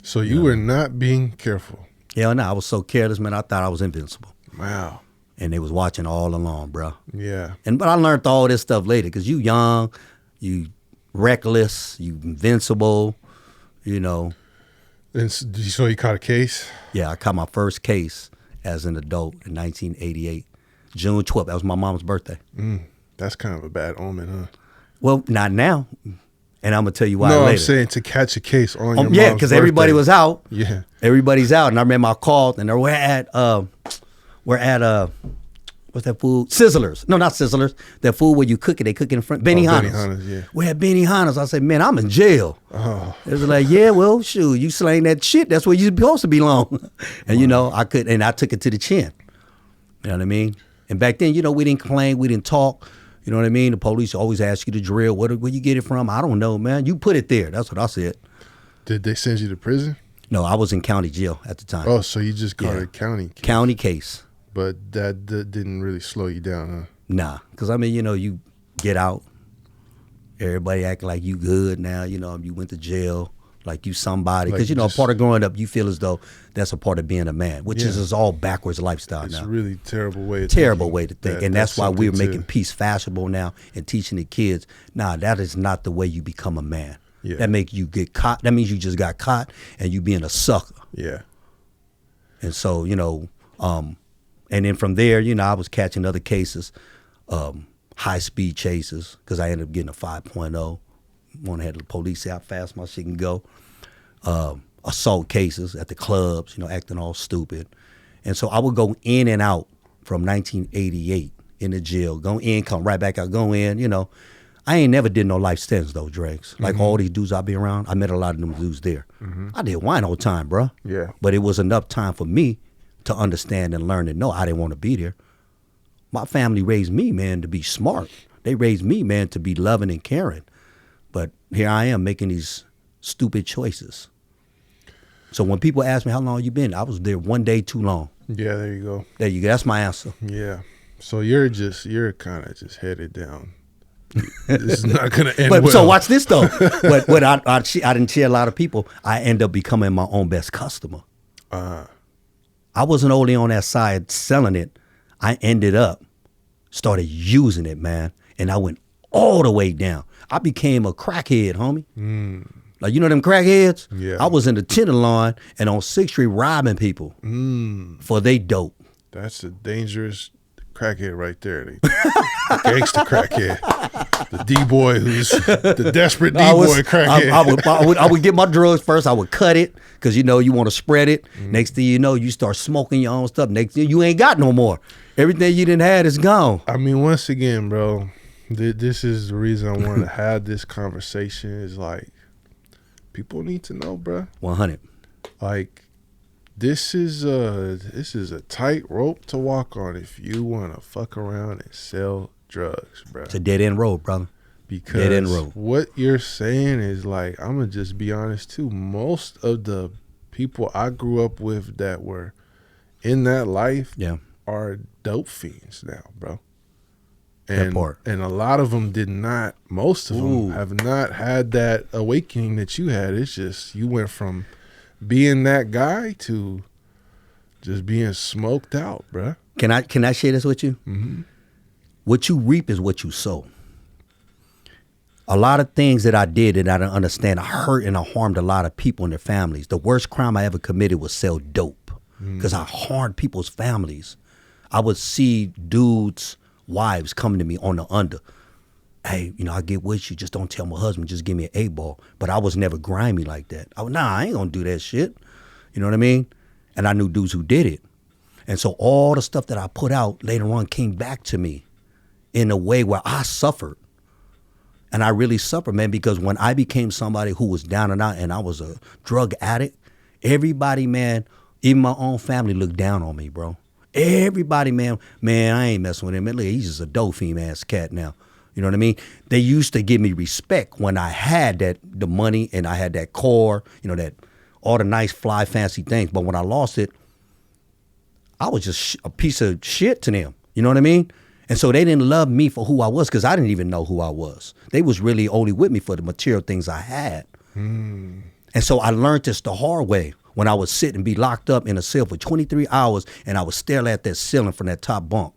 So you were not being careful. Yeah, no, I was so careless, man. I thought I was invincible. Wow. And they was watching all along, bro. Yeah. But I learned all this stuff later, because you young, you reckless, you invincible, you know. And so you caught a case? Yeah, I caught my first case as an adult in 1988, June 12th. That was my mom's birthday. That's kind of a bad omen, huh? Well, not now. And I'm going to tell you why later. No, I'm saying to catch a case on your mom's yeah, because everybody was out. Yeah. Everybody's out. And I remember I called, and we're at what's that food? Sizzlers. No, not Sizzlers. That food where you cook it. They cook it in front. Benihana's. Yeah. We're at Benihana's. I said, man, I'm in jail. Oh. It was like, yeah, well, shoot, you slang that shit. That's where you're supposed to belong. And, you know, I took it to the chin. You know what I mean? And back then, you know, we didn't complain. We didn't talk. You know what I mean? The police always ask you to drill. Where you get it from? I don't know, man. You put it there. That's what I said. Did they send you to prison? No, I was in county jail at the time. Oh, so you just caught a county case. County case. But that didn't really slow you down, huh? Nah, because, I mean, you know, you get out. Everybody acting like you good now. You know, you went to jail like you somebody. Because, you know, part of growing up, you feel as though that's a part of being a man, which is all backwards lifestyle it's now. It's a really terrible way to think. And that's why we're making peace fashionable now and teaching the kids, nah, that is not the way you become a man. Yeah. That makes you get caught. That means you just got caught and you being a sucker. Yeah. And so, you know, and then from there, you know, I was catching other cases, high-speed chases, because I ended up getting a 5.0. Want to have the police see how fast my shit can go. Assault cases at the clubs, you know, acting all stupid. And so I would go in and out from 1988 in the jail, go in, come right back out, go in, you know. I ain't never did no life sentence, though, Dregs. Like all these dudes I be around, I met a lot of them dudes there. I did wino time, bro. Yeah. But it was enough time for me to understand and learn and know I didn't want to be there. My family raised me, man, to be smart. They raised me, man, to be loving and caring. But here I am making these stupid choices. So when people ask me how long you been, I was there one day too long. Yeah, there you go. There you go. That's my answer. Yeah. So you're kind of just headed down. This is not going to end well. So watch this, though. What I didn't share a lot of people, I end up becoming my own best customer. I wasn't only on that side selling it. I ended up started using it, man. And I went all the way down. I became a crackhead, homie. Like, you know them crackheads? Yeah. I was in the Tenderloin and on 6th Street robbing people for they dope. That's a dangerous crackhead right there. The gangster crackhead. The D-boy who's the desperate D-boy crackhead. I would get my drugs first. I would cut it because, you know, you want to spread it. Next thing you know, you start smoking your own stuff. Next thing you ain't got no more. Everything you didn't have is gone. I mean, once again, bro, this is the reason I wanted to have this conversation is like, people need to know, bro. 100. Like, this is a tight rope to walk on if you want to fuck around and sell drugs, bro. It's a dead end road, brother. Because dead end road. What you're saying is like, I'm gonna just be honest too. Most of the people I grew up with that were in that life, are dope fiends now, bro. And a lot of them did not. Most of them have not had that awakening that you had. It's just you went from being that guy to just being smoked out, bruh. Can I share this with you? Mm-hmm. What you reap is what you sow. A lot of things that I did that I didn't understand, I hurt and I harmed a lot of people and their families. The worst crime I ever committed was sell dope because I harmed people's families. I would see dudes' wives coming to me on the under. Hey, I get with you. Just don't tell my husband. Just give me an 8-ball. But I was never grimy like that. I ain't gonna do that shit. You know what I mean? And I knew dudes who did it. And so all the stuff that I put out later on came back to me in a way where I suffered. And I really suffered, man, because when I became somebody who was down and out and I was a drug addict, everybody, man, even my own family looked down on me, bro. Everybody, man, I ain't messing with him. Man, look, he's just a dope-fiend ass cat now. You know what I mean? They used to give me respect when I had the money and I had that car, that all the nice, fly, fancy things. But when I lost it, I was just a piece of shit to them. You know what I mean? And so they didn't love me for who I was because I didn't even know who I was. They was really only with me for the material things I had. And so I learned this the hard way when I would sit and be locked up in a cell for 23 hours and I would stare at that ceiling from that top bunk.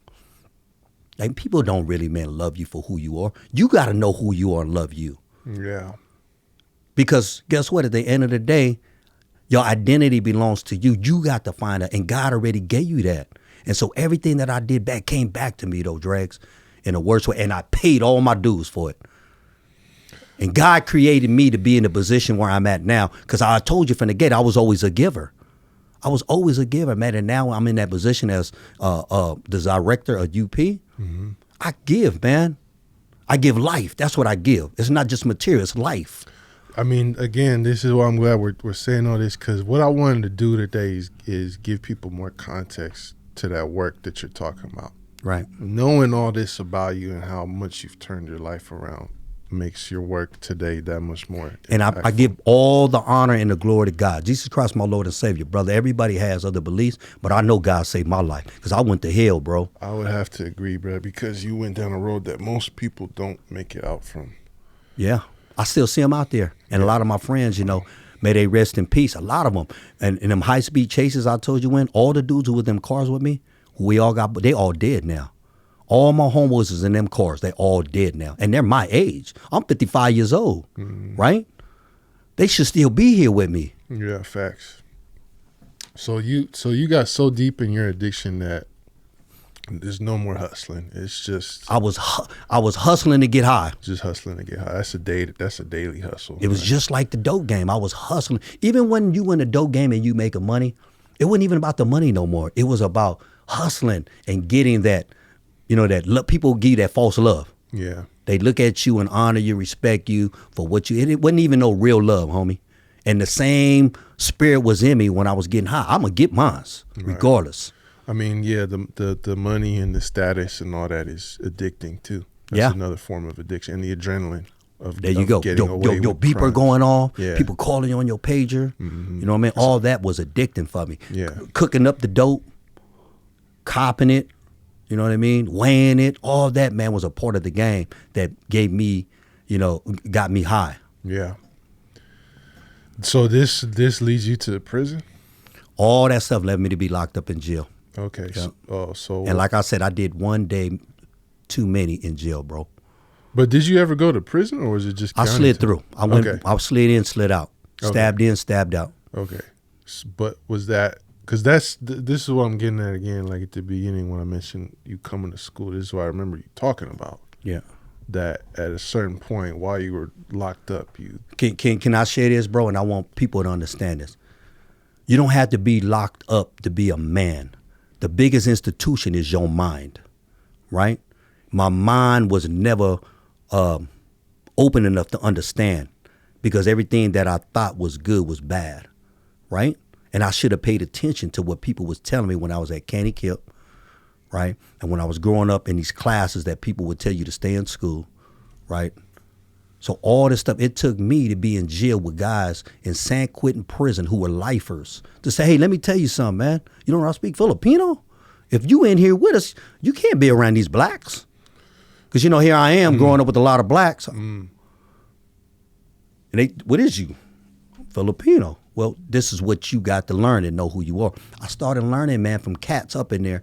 Like, people don't really, man, love you for who you are. You got to know who you are and love you. Yeah. Because guess what? At the end of the day, your identity belongs to you. You got to find it. And God already gave you that. And so everything that I did came back to me, though, Dregs, in the worst way. And I paid all my dues for it. And God created me to be in the position where I'm at now. Because I told you from the get, I was always a giver. I was always a giver, man. And now I'm in that position as the director of UP. Mm-hmm. I give, man. I give life. That's what I give. It's not just material. It's life. I mean, again, this is why I'm glad we're saying all this, because what I wanted to do today is give people more context to that work that you're talking about. Right. Knowing all this about you and how much you've turned your life around makes your work today that much more impactful. And I give all the honor and the glory to God. Jesus Christ, my Lord and Savior. Brother, everybody has other beliefs, but I know God saved my life because I went to hell, bro. I would have to agree, bro, because you went down a road that most people don't make it out from. Yeah. I still see them out there. And a lot of my friends, may they rest in peace. A lot of them. And in them high-speed chases I told you all the dudes who were in them cars with me, they all dead now. All my homeboys is in them cars. They all dead now. And they're my age. I'm 55 years old, right? They should still be here with me. Yeah, facts. So you got so deep in your addiction that there's no more hustling. It's just I was hustling to get high. Just hustling to get high. That's a daily hustle. It was just like the dope game. I was hustling. Even when you win a dope game and you make money, it wasn't even about the money no more. It was about hustling and getting that, that people give you that false love. Yeah. They look at you and honor you, respect you for what you. It wasn't even no real love, homie. And the same spirit was in me when I was getting high. I'm gonna get mine, regardless. I mean, yeah, the money and the status and all that is addicting too. That's another form of addiction. And the adrenaline of there you go. Your beeper going off, people calling you on your pager. Mm-hmm. You know what I mean? All that was addicting for me. Yeah. Cooking up the dope, copping it, you know what I mean? Weighing it, all that, man, was a part of the game that gave me, got me high. Yeah. So this leads you to prison? All that stuff led me to be locked up in jail. Okay. Yeah. So and like I said, I did one day too many in jail, bro. But did you ever go to prison, or was it just? I slid through. I slid in, slid out, stabbed in, stabbed out. Okay. But was that because this is what I'm getting at again? Like at the beginning when I mentioned you coming to school, this is what I remember you talking about. Yeah. That at a certain point while you were locked up, you can I share this, bro? And I want people to understand this. You don't have to be locked up to be a man. The biggest institution is your mind, right? My mind was never open enough to understand because everything that I thought was good was bad, right? And I should have paid attention to what people was telling me when I was at Candy Kip, right? And when I was growing up in these classes that people would tell you to stay in school, right? So all this stuff, it took me to be in jail with guys in San Quentin prison who were lifers to say, hey, let me tell you something, man. You don't know how to speak Filipino? If you in here with us, you can't be around these blacks. Because, here I am growing up with a lot of blacks. And what is you? Filipino. Well, this is what you got to learn and know who you are. I started learning, man, from cats up in there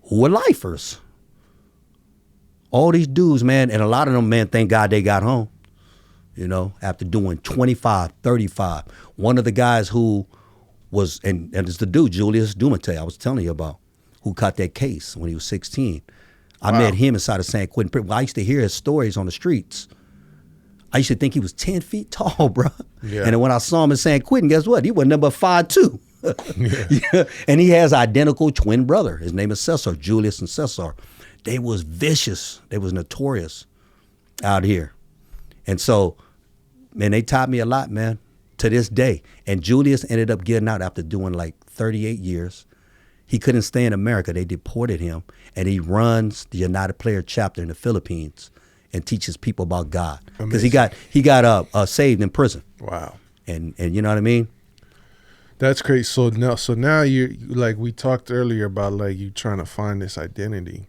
who were lifers. All these dudes, man, and a lot of them, man, thank God they got home, after doing 25, 35. One of the guys who was, and it's the dude, Julius Dumate, I was telling you about, who caught that case when he was 16. I met him inside of San Quentin. I used to hear his stories on the streets. I used to think he was 10 feet tall, bro. Yeah. And then when I saw him in San Quentin, guess what? He was number 5'2". Yeah. And he has identical twin brother. His name is Cesar, Julius and Cesar. They was vicious. They was notorious out here. And so, man, they taught me a lot, man, to this day. And Julius ended up getting out after doing like 38 years. He couldn't stay in America. They deported him. And he runs the United Playaz chapter in the Philippines and teaches people about God. Because he got saved in prison. Wow. And you know what I mean? That's great. So now you, like we talked earlier about, like, you trying to find this identity.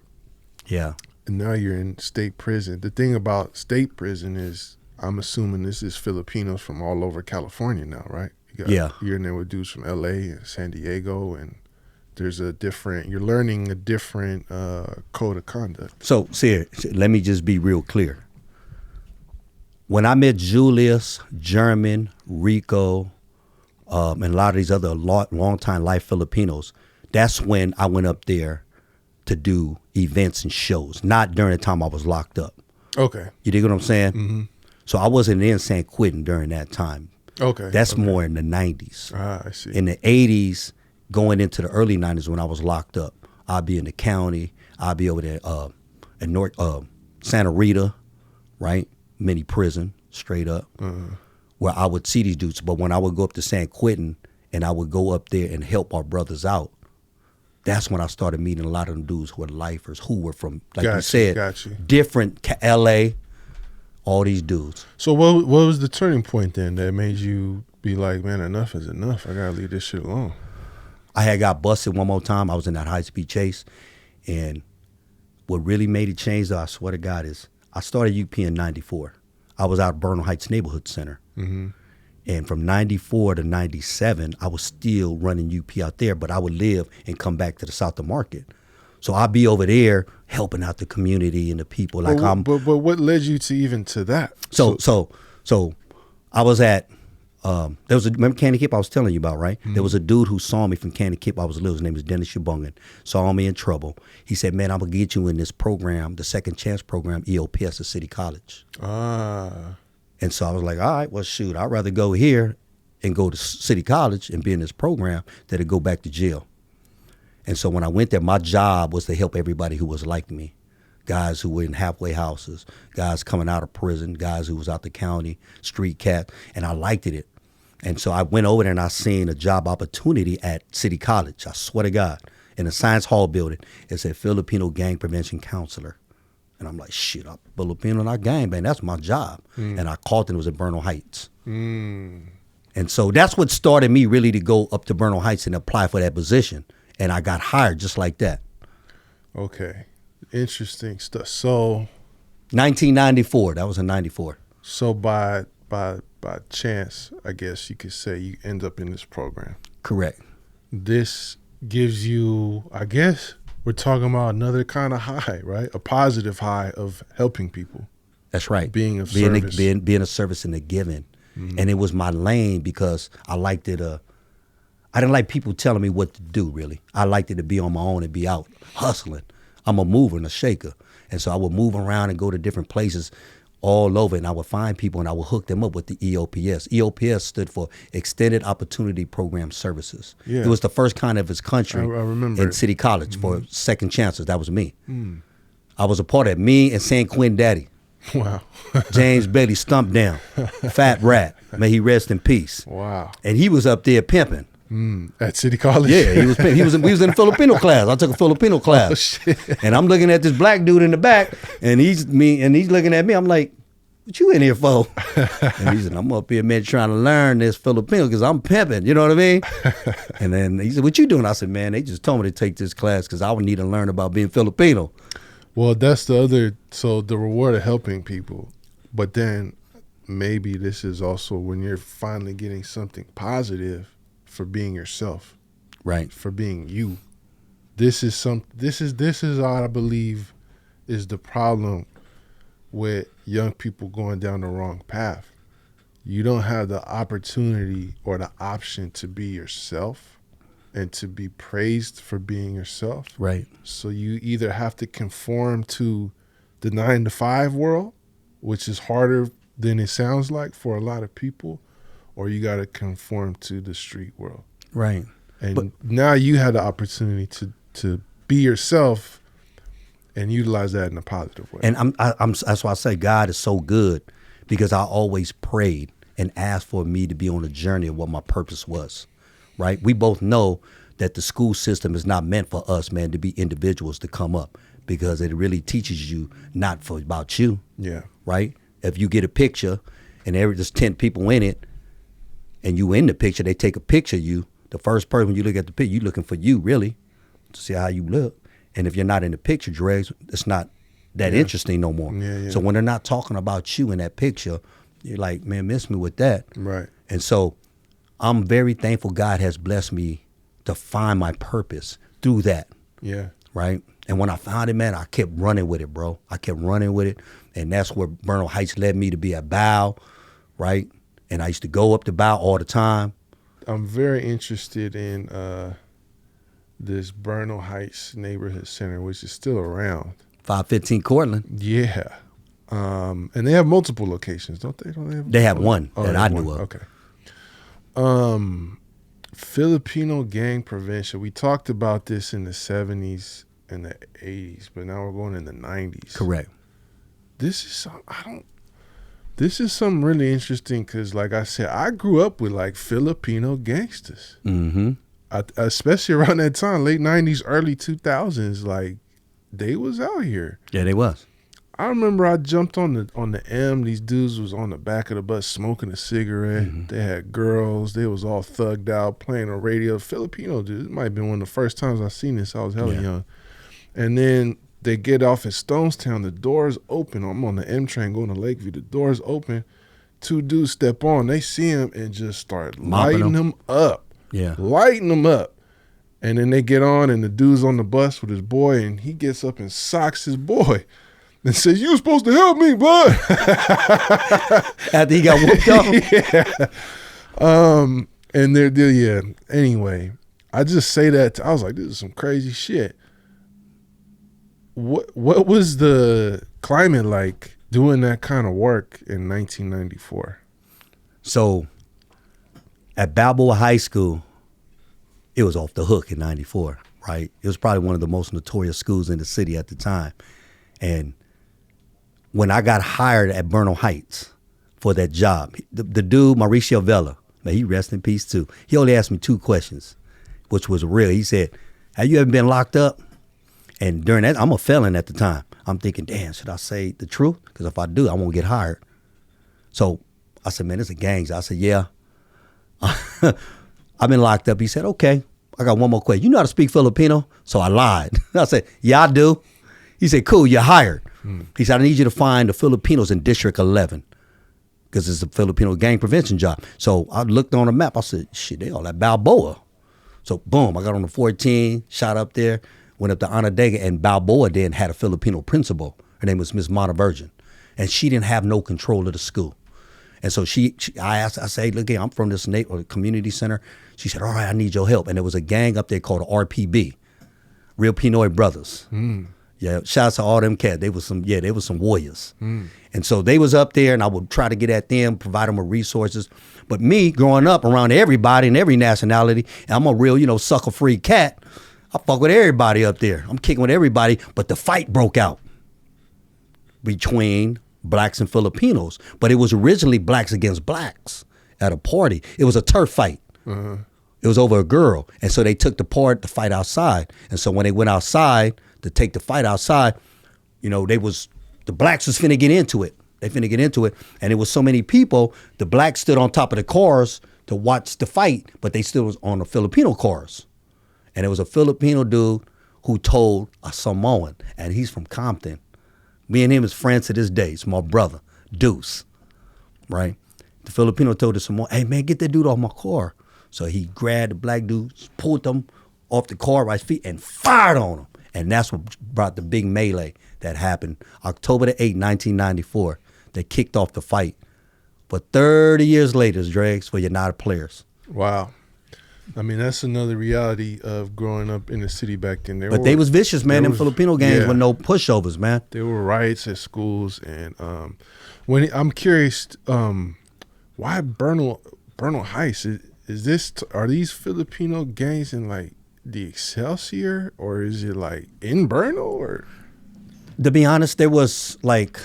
Yeah. And now you're in state prison. The thing about state prison is, I'm assuming this is Filipinos from all over California now, right? You're in there with dudes from LA and San Diego, and you're learning a different code of conduct. So, see, let me just be real clear. When I met Julius, German, Rico, and a lot of these other long-time life Filipinos, that's when I went up there to do events and shows, not during the time I was locked up. Okay. You dig what I'm saying? Mm-hmm. So I wasn't in San Quentin during that time. Okay. That's more in the 90s. I see. In the 80s, going into the early 90s when I was locked up, I'd be in the county. I'd be over there in North Santa Rita, right? Mini prison, straight up, where I would see these dudes. But when I would go up to San Quentin and I would go up there and help our brothers out, that's when I started meeting a lot of them dudes who were lifers, who were from, like you said, different L.A., all these dudes. So what was the turning point then that made you be like, man, enough is enough. I got to leave this shit alone? I had got busted one more time. I was in that high-speed chase. And what really made it change, though, I swear to God, is I started UP in 94. I was out at Bernal Heights Neighborhood Center. Mm-hmm. And from 94 to 97, I was still running UP out there, but I would live and come back to the South of Market. So I'd be over there helping out the community and the people. But what led you to even to that? So I was at, remember Candy Kip I was telling you about, right? Mm-hmm. There was a dude who saw me from Candy Kip. I was little. His name was Dennis Shibungan. Saw me in trouble. He said, man, I'm going to get you in this program, the Second Chance program, EOPS at City College. And so I was like, all right, well, shoot, I'd rather go here and go to City College and be in this program than to go back to jail. And so when I went there, my job was to help everybody who was like me. Guys who were in halfway houses, guys coming out of prison, guys who was out the county, street cat, and I liked it. And so I went over there and I seen a job opportunity at City College, I swear to God, in the Science Hall building. It said Filipino Gang Prevention Counselor. And I'm like, shit, I'm Filipino, not gang, man. That's my job. And I called and it was at Bernal Heights. And so that's what started me really to go up to Bernal Heights and apply for that position. And I got hired just like that. Okay. Interesting stuff. So 1994, that was in 94. So by chance, I guess you could say, you end up in this program. Correct. This gives you, I guess, we're talking about another kind of high, right? A positive high of helping people. That's right. Being of service. Being a service in the giving. Mm-hmm. And it was my lane because I liked it. I didn't like people telling me what to do, really. I liked it to be on my own and be out hustling. I'm a mover and a shaker. And so I would move around and go to different places all over, and I would find people and I would hook them up with the EOPS. EOPS stood for Extended Opportunity Program Services. Yeah. It was the first kind of its country. I remember in City College for second chances. That was me. I was a part of it. Me and San Quentin Daddy. Wow. James Bailey Stump Down. Fat Rat. May he rest in peace. Wow. And he was up there pimping. At City College? Yeah, he was in the Filipino class. I took a Filipino class. Oh, shit. And I'm looking at this black dude in the back, and he's looking at me. I'm like, what you in here for? And he said, I'm up here, man, trying to learn this Filipino because I'm pimping, you know what I mean? And then he said, what you doing? I said, man, they just told me to take this class because I would need to learn about being Filipino. Well, that's the other. So the reward of helping people, but then maybe this is also when you're finally getting something positive for being yourself, Right. for being you. This is I believe is the problem with young people going down the wrong path. You don't have the opportunity or the option to be yourself and to be praised for being yourself. Right. So you either have to conform to the 9-to-5 world, which is harder than it sounds like for a lot of people, or you got to conform to the street world. Right. And now you have the opportunity to be yourself and utilize that in a positive way. And that's why I say God is so good, because I always prayed and asked for me to be on a journey of what my purpose was. Right. We both know that the school system is not meant for us, man, to be individuals to come up, because it really teaches you not for about you. Yeah. Right. If you get a picture and there's 10 people in it and you in the picture, they take a picture of you. The first person, when you look at the picture, you're looking for you, really, to see how you look. And if you're not in the picture, Dregs, it's not that interesting no more. Yeah. So when they're not talking about you in that picture, you're like, man, miss me with that. Right. And so I'm very thankful God has blessed me to find my purpose through that. Yeah. Right. And when I found it, man, I kept running with it, bro. I kept running with it. And that's where Bernal Heights led me to be at Bow. Right. And I used to go up to Bow all the time. I'm very interested in this Bernal Heights Neighborhood Center, which is still around. 515 Cortland. Yeah. And they have multiple locations, don't they? They have one that I knew of. Okay. Filipino gang prevention. We talked about this in the 70s and the 80s, but now we're going in the 90s. Correct. This is something really interesting because, like I said, I grew up with like Filipino gangsters. Mm-hmm. Especially around that time, late 90s, early 2000s, like they was out here. Yeah, they was. I remember I jumped on the M. These dudes was on the back of the bus smoking a cigarette. Mm-hmm. They had girls. They was all thugged out, playing on radio. Filipino dudes. It might have been one of the first times I seen this. I was hella young. And then they get off at Stonestown. The doors open. I'm on the M train going to Lakeview. The doors open. Two dudes step on. They see him and just start lighting them up. Yeah. Lighting them up. And then they get on, and the dude's on the bus with his boy, and he gets up and socks his boy. And says, "You supposed to help me, bud." After he got whooped up. Yeah. And they're Anyway, I just say that I was like, this is some crazy shit. What was the climate like doing that kind of work in 1994? So at Balboa High School, it was off the hook in 94, right? It was probably one of the most notorious schools in the city at the time. And when I got hired at Bernal Heights for that job, the dude, Mauricio Vela, may he rest in peace too, he only asked me 2 questions, which was real. He said, "Have you ever been locked up?" And during that, I'm a felon at the time. I'm thinking, damn, should I say the truth? Because if I do, I won't get hired. So I said, man, it's a gang. I said, yeah. I've been locked up. He said, okay, I got one more question. You know how to speak Filipino? So I lied. I said, yeah, I do. He said, cool, you're hired. He said, I need you to find the Filipinos in District 11 because it's a Filipino gang prevention job. So I looked on the map. I said, shit, they all at Balboa. So boom, I got on the 14, shot up there, went up to Onondaga, and Balboa then had a Filipino principal. Her name was Miss Monta Virgin. And she didn't have no control of the school. And so I asked, I said, look, I'm from this community center. She said, all right, I need your help. And there was a gang up there called RPB, Real Pinoy Brothers. Yeah, shouts to all them cats. They was some warriors. And so they was up there, and I would try to get at them, provide them with resources. But me, growing up around everybody and every nationality, and I'm a real, sucker-free cat, I fuck with everybody up there. I'm kicking with everybody, but the fight broke out between blacks and Filipinos. But it was originally blacks against blacks at a party. It was a turf fight. It was over a girl. And so they took the fight outside. And so when they went outside to take the fight outside, the blacks was finna get into it. They finna get into it. And it was so many people, the blacks stood on top of the cars to watch the fight, but they still was on the Filipino cars. And it was a Filipino dude who told a Samoan, and he's from Compton. Me and him is friends to this day. It's my brother, Deuce, right? The Filipino told the Samoan, hey, man, get that dude off my car. So he grabbed the black dude, pulled them off the car by his feet, and fired on him. And that's what brought the big melee that happened October the 8th, 1994. They kicked off the fight. But 30 years later, Dregs for United Playaz. Wow. I mean, that's another reality of growing up in the city back then. They was vicious, man. Them Filipino gangs with no pushovers, man. There were riots at schools, and I'm curious, why Bernal Heights? Are these Filipino gangs in like the Excelsior, or is it like in Bernal? Or to be honest, there was like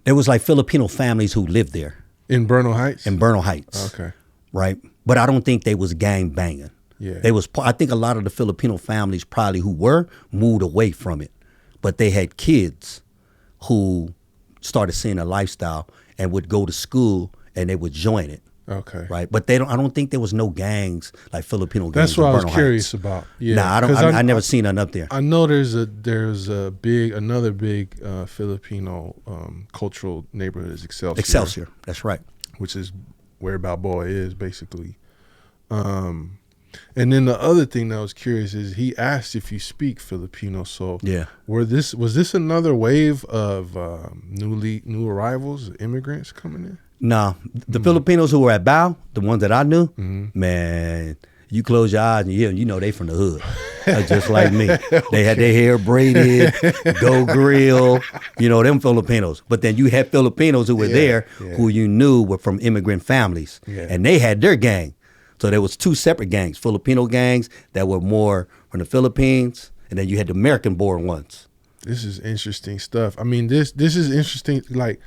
Filipino families who lived there in Bernal Heights. In Bernal Heights, okay, right. But I don't think they was gang banging. Yeah, I think a lot of the Filipino families probably who were moved away from it, but they had kids who started seeing a lifestyle and would go to school and they would join it. Okay, right. But I don't think there was no gangs like Filipino gangs. That's what I was curious about. Yeah, nah, I never seen none up there. I know there's another big Filipino cultural neighborhood is Excelsior. Excelsior, that's right. Which is where Balboa is, basically. And then the other thing that I was curious is he asked if you speak Filipino. So yeah, was this another wave of new arrivals, immigrants coming in? No, the Filipinos who were at Bao, the ones that I knew, man, you close your eyes and you know they from the hood, just like me. Okay. They had their hair braided, go grill, them Filipinos. But then you had Filipinos who were there who you knew were from immigrant families, and they had their gang. So there was two separate gangs, Filipino gangs that were more from the Philippines, and then you had the American-born ones. This is interesting stuff. I mean, this is interesting. Like,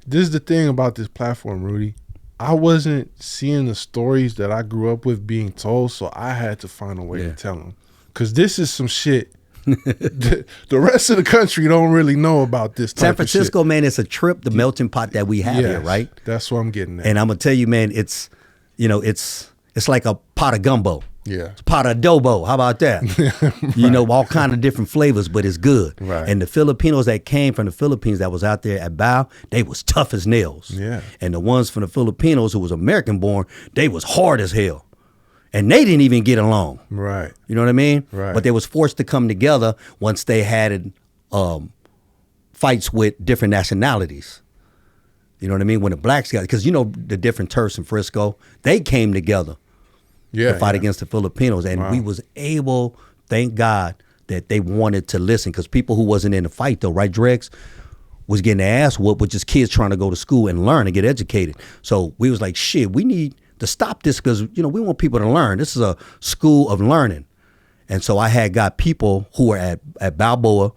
this is the thing about this platform, Rudy. I wasn't seeing the stories that I grew up with being told, so I had to find a way to tell them. Because this is some shit the rest of the country don't really know about this type San Francisco, of shit. Man, it's a trip, the melting pot that we have here, right? That's what I'm getting at. And I'm going to tell you, man, it's like a pot of gumbo. Yeah. It's pot of adobo. How about that? Right. All kind of different flavors, but it's good. Right. And the Filipinos that came from the Philippines that was out there at Bao, they was tough as nails. Yeah. And the ones from the Filipinos who was American born, they was hard as hell. And they didn't even get along. Right. You know what I mean? Right. But they was forced to come together once they had fights with different nationalities. You know what I mean? When the blacks got, because the different Turks in Frisco, they came together. To fight against the Filipinos. And we was able, thank God, that they wanted to listen. Because people who wasn't in the fight, though, right, Dregs, was getting their ass whooped with just kids trying to go to school and learn and get educated. So we was like, shit, we need to stop this because, we want people to learn. This is a school of learning. And so I had got people who were at Balboa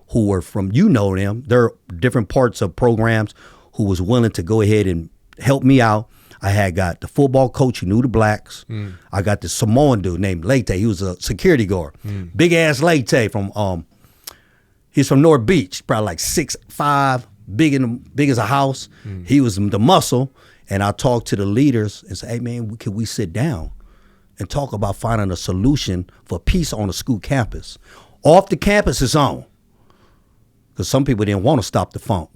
who were from, them, they're different parts of programs who was willing to go ahead and help me out. I had got the football coach who knew the blacks. I got the Samoan dude named Leyte. He was a security guard. Big ass Leyte from he's from North Beach, probably like 6'5", big as a house. He was the muscle. And I talked to the leaders and said, hey man, could we sit down and talk about finding a solution for peace on a school campus? Off the campus is on. Because some people didn't want to stop the funk.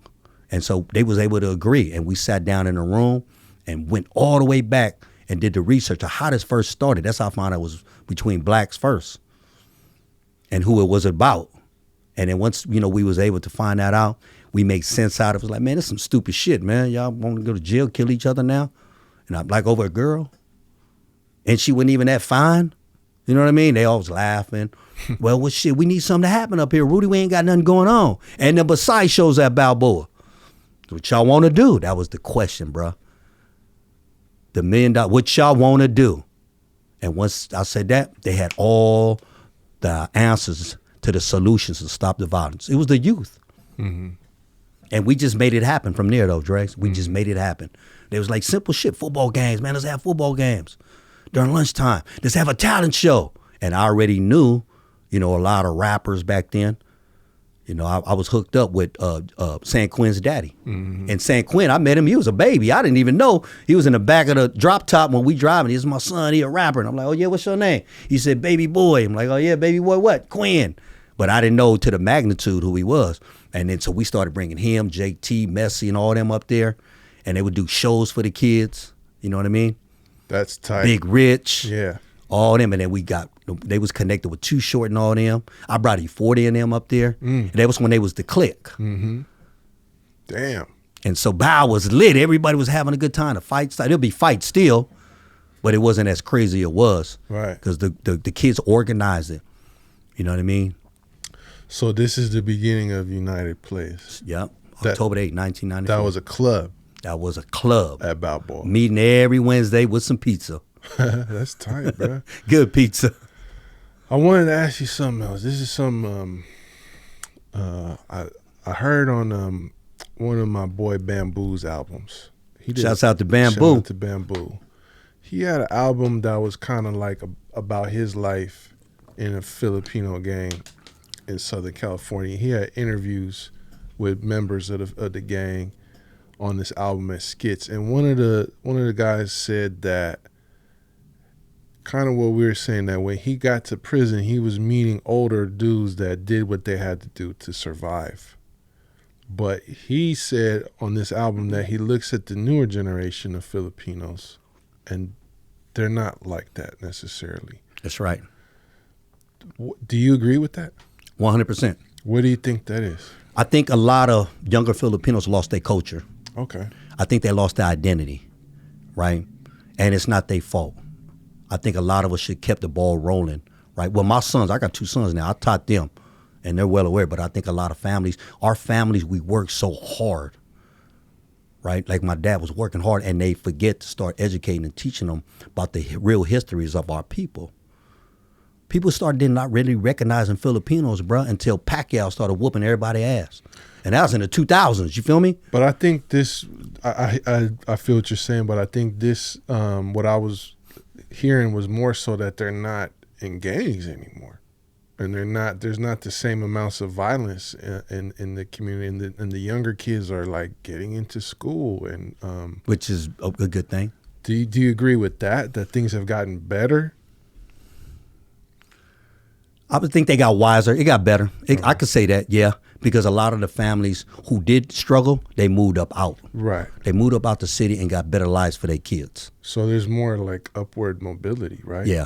And so they was able to agree. And we sat down in a room and went all the way back and did the research of how this first started. That's how I found out it was between blacks first and who it was about. And then once, we was able to find that out, we made sense out of it. It was like, man, this is some stupid shit, man. Y'all want to go to jail, kill each other now? And I'm like, over a girl? And she wasn't even that fine? You know what I mean? They all was laughing. Well, shit, we need something to happen up here. Rudy, we ain't got nothing going on. And then besides shows at Balboa. What y'all want to do? That was the question, bro. The $1 million, what y'all want to do? And once I said that, they had all the answers to the solutions to stop the violence. It was the youth. Mm-hmm. And we just made it happen from there, though, Dregs. We just made it happen. There was like simple shit, football games, man. Let's have football games during lunchtime. Let's have a talent show. And I already knew, a lot of rappers back then. You know, I was hooked up with San Quinn's daddy. And San Quinn, I met him, he was a baby. I didn't even know. He was in the back of the drop top when we driving. He's my son, he a rapper. And I'm like, oh yeah, what's your name? He said, Baby Boy. I'm like, oh yeah, Baby Boy what? Quinn. But I didn't know to the magnitude who he was. And then so we started bringing him, JT, Messi, and all them up there. And they would do shows for the kids. You know what I mean? That's tight. Big Rich. Yeah. All them, and then they was connected with Too Short and all them. I brought E40 and them up there. And that was when they was the clique. Damn. And so Bow was lit. Everybody was having a good time. The fight started. There'll be fights still, but it wasn't as crazy as it was. Right. Because the kids organized it. You know what I mean? So this is the beginning of United Playaz. Yep. October 8, 1994. That was a club. That was a club. At Balboa. Meeting every Wednesday with some pizza. That's tight, bro. Good pizza. I wanted to ask you something else. This is some I heard on one of my boy Bamboo's albums. Shouts out to Bamboo. Shout out to Bamboo. He had an album that was kind of like about his life in a Filipino gang in Southern California. He had interviews with members of the gang on this album as skits, and one of the guys said that kind of what we were saying, that when he got to prison, he was meeting older dudes that did what they had to do to survive. But he said on this album that he looks at the newer generation of Filipinos, and they're not like that necessarily. That's right. Do you agree with that? 100%. What do you think that is? I think a lot of younger Filipinos lost their culture. Okay. I think they lost their identity, right? And it's not their fault. I think a lot of us should kept the ball rolling, right? Well, my sons, I got 2 sons now. I taught them, and they're well aware. But I think a lot of families, our families, we work so hard, right? Like my dad was working hard, and they forget to start educating and teaching them about the real histories of our people. People started not really recognizing Filipinos, bro, until Pacquiao started whooping everybody's ass. And that was in the 2000s, you feel me? But I think this, I feel what you're saying, but I think this, what I was hearing was more so that they're not in gangs anymore, and there's not the same amounts of violence in the community, and the younger kids are like getting into school, and which is a good thing. Do you agree with that things have gotten better? I would think they got wiser. It got better. I could say that, yeah, because a lot of the families who did struggle, they moved up out. Right. They moved up out the city and got better lives for their kids. So there's more like upward mobility, right? Yeah.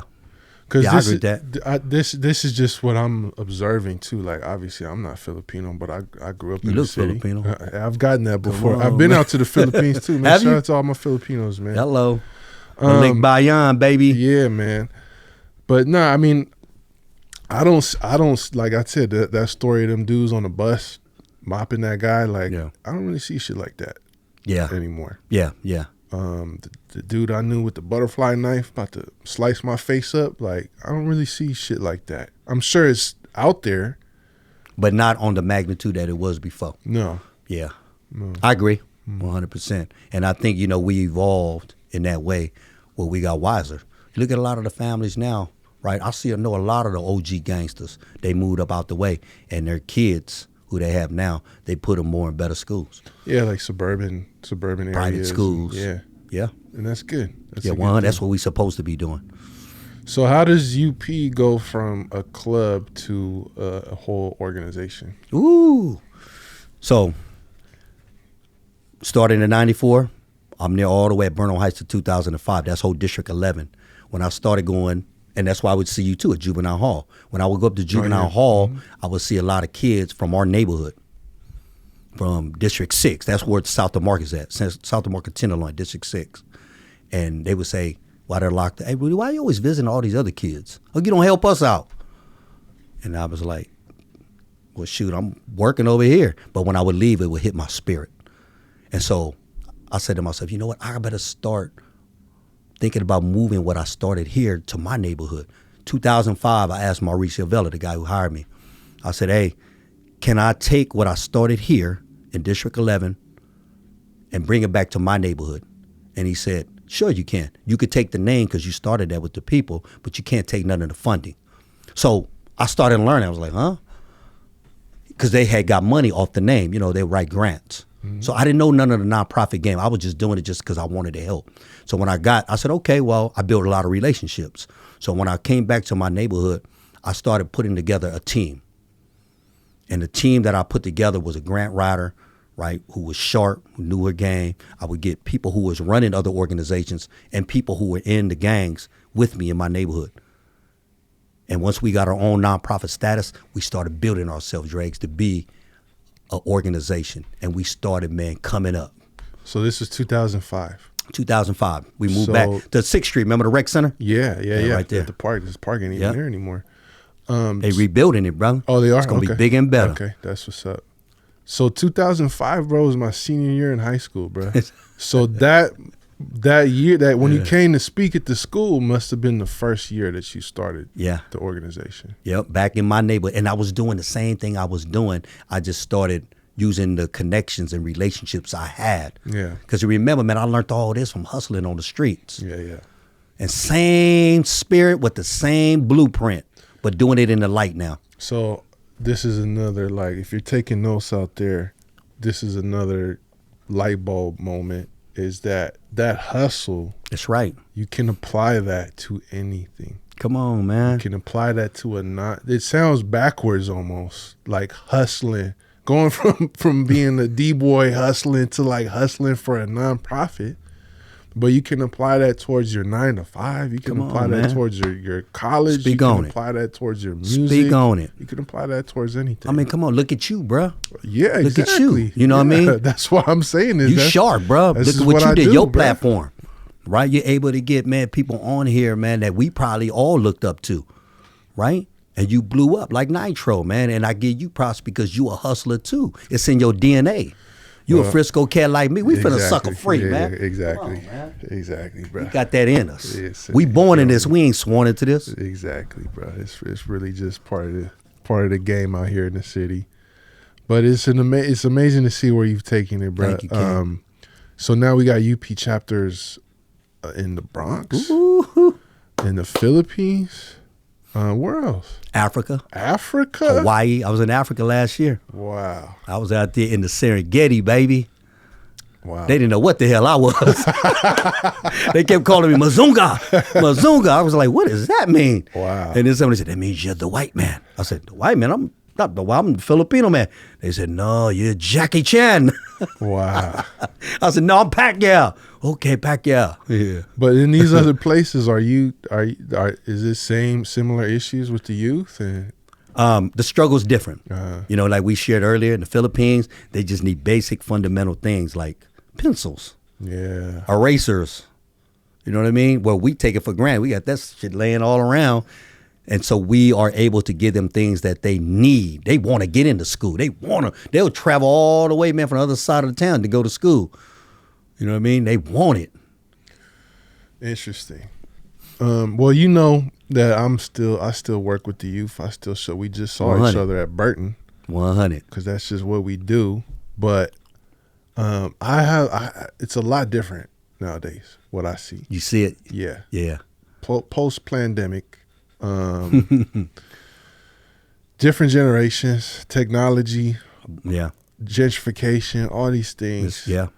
Because I agree with that. This is just what I'm observing too. Like, obviously, I'm not Filipino, but I grew up in the city. Filipino. I've gotten that before. on, I've been man. out to the Philippines too, man. Have Shout you? out to all my Filipinos, man. Hello. Lake Bayan, baby. Yeah, man. But no, I mean, I don't like I said, that story of them dudes on the bus mopping that guy, like, Yeah. I don't really see shit like that Yeah. anymore. Yeah, yeah. The dude I knew with the butterfly knife about to slice my face up, like, I don't really see shit like that. I'm sure it's out there. But not on the magnitude that it was before. No. Yeah. No. I agree 100%. And I think, we evolved in that way where we got wiser. You look at a lot of the families now, right? I know a lot of the OG gangsters, they moved up out the way, and their kids, who they have now, they put them more in better schools. Yeah, like suburban areas. Private schools. Yeah. Yeah. And that's good. That's Yeah, a good one, thing. that's what we supposed to be doing. So how does UP go from a club to a whole organization? Ooh. So, starting in 94, I'm there all the way at Burnham Heights to 2005. That's whole District 11. When I started going, and that's why I would see you too at Juvenile Hall. When I would go up to Juvenile Hall, I would see a lot of kids from our neighborhood, from District 6. That's where South of Mark is at, South of Mark and Tenderloin, District 6. And they would say, while they're locked up, hey, Rudy, why are you always visiting all these other kids? Oh, you don't help us out. And I was like, well, shoot, I'm working over here. But when I would leave, it would hit my spirit. And so I said to myself, you know what, I better start thinking about moving what I started here to my neighborhood. 2005, I asked Mauricio Vela, the guy who hired me, I said, hey, can I take what I started here in District 11 and bring it back to my neighborhood? And he said, sure you can. You could take the name because you started that with the people, but you can't take none of the funding. So I started learning. I was like, huh? because they had got money off the name. You know, they write grants. So I didn't know none of the nonprofit game. I was just doing it just because I wanted to help. So when I said, okay, well, I built a lot of relationships. So when I came back to my neighborhood, I started putting together a team. And the team that I put together was a grant writer, right, who was sharp, who knew her game. I would get people who was running other organizations and people who were in the gangs with me in my neighborhood. And once we got our own nonprofit status, we started building ourselves, Dregs, to be an organization. And we started, man, coming up. So this is 2005. 2005. We moved back to 6th Street. Remember the rec center? Yeah. Right there. At the park. This park ain't even there anymore. They rebuilding it, brother. Oh, they are? It's going to be bigger and better. Okay, that's what's up. So 2005, bro, was my senior year in high school, bro. So that year, that when you came to speak at the school must have been the first year that you started the organization. Yep, back in my neighborhood. And I was doing the same thing I was doing. I just started using the connections and relationships I had. Yeah. Because you remember, man, I learned all this from hustling on the streets. Yeah. And same spirit with the same blueprint, but doing it in the light now. So this is another, like, if you're taking notes out there, this is another light bulb moment, is that hustle. That's right. You can apply that to anything. Come on, man. You can apply that to it sounds backwards almost, like hustling, going from being a D-boy hustling to like hustling for a nonprofit. But you can apply that towards your 9 to 5. You can apply that towards your college. Speak you on can it. apply that towards your music. Speak on it. You can apply that towards anything. I mean, come on, look at you, bro. Yeah, look exactly. at you. You know what I mean? That's what I'm saying. You sharp, bro. Look at what you did, your platform. Right? You're able to get, man, people on here, man, that we probably all looked up to. Right? And you blew up like Nitro, man. And I give you props because you a hustler too. It's in your DNA. You a Frisco cat like me. We finna sucker free, man. Exactly. Come on, man. Exactly, bro. We got that in us. Yes, we born in this. We ain't sworn into this. Exactly, bro. It's really just part of the game out here in the city. But it's amazing to see where you've taken it, bro. Thank you, Ken. So now we got UP chapters in the Bronx, Ooh. in the Philippines. Where else? Africa. Hawaii. I was in Africa last year. Wow. I was out there in the Serengeti, baby. Wow. They didn't know what the hell I was. They kept calling me Mazunga. I was like, what does that mean? Wow. And then somebody said, that means you're the white man. I said, the white man? I'm not the white, I'm the Filipino man. They said, no, you're Jackie Chan. Wow. I said, no, I'm Pacquiao. Okay, Pacquiao. Yeah. But in these other places, is it similar issues with the youth? And the struggle's different. You know, like we shared earlier in the Philippines, they just need basic fundamental things like pencils, erasers. You know what I mean? Well, we take it for granted. We got that shit laying all around. And so we are able to give them things that they need. They want to get into school. They'll travel all the way, man, from the other side of the town to go to school. You know what I mean? They want it. Interesting. Well, you know that I still work with the youth. We just saw 100. each other at Burton. 100. Because that's just what we do. But it's a lot different nowadays, what I see. You see it? Yeah. Yeah. Post-pandemic, different generations, technology, gentrification, all these things. Yeah.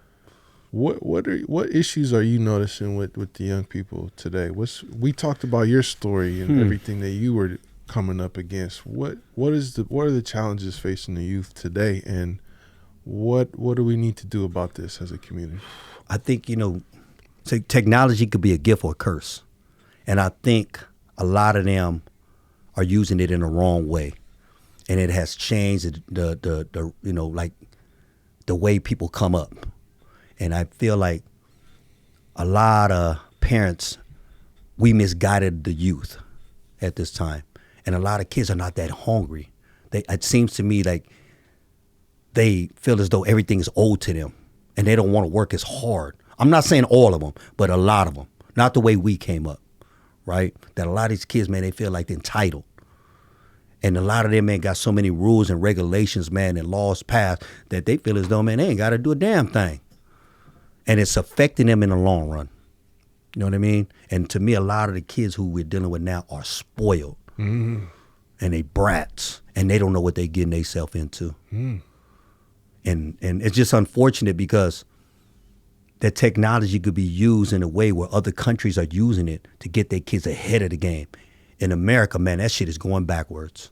What issues are you noticing with the young people today? We talked about your story and everything that you were coming up against. What are the challenges facing the youth today, and what do we need to do about this as a community? I think, technology could be a gift or a curse. And I think a lot of them are using it in the wrong way. And it has changed the way people come up. And I feel like a lot of parents, we misguided the youth at this time. And a lot of kids are not that hungry. It seems to me like they feel as though everything is owed to them and they don't want to work as hard. I'm not saying all of them, but a lot of them. Not the way we came up, right? That a lot of these kids, man, they feel like they're entitled. And a lot of them, man, got so many rules and regulations, man, and laws passed that they feel as though, man, they ain't got to do a damn thing. And it's affecting them in the long run. You know what I mean? And to me, a lot of the kids who we're dealing with now are spoiled. Mm-hmm. and they brats, and they don't know what they getting themselves into. And it's just unfortunate because that technology could be used in a way where other countries are using it to get their kids ahead of the game. In America, man, that shit is going backwards.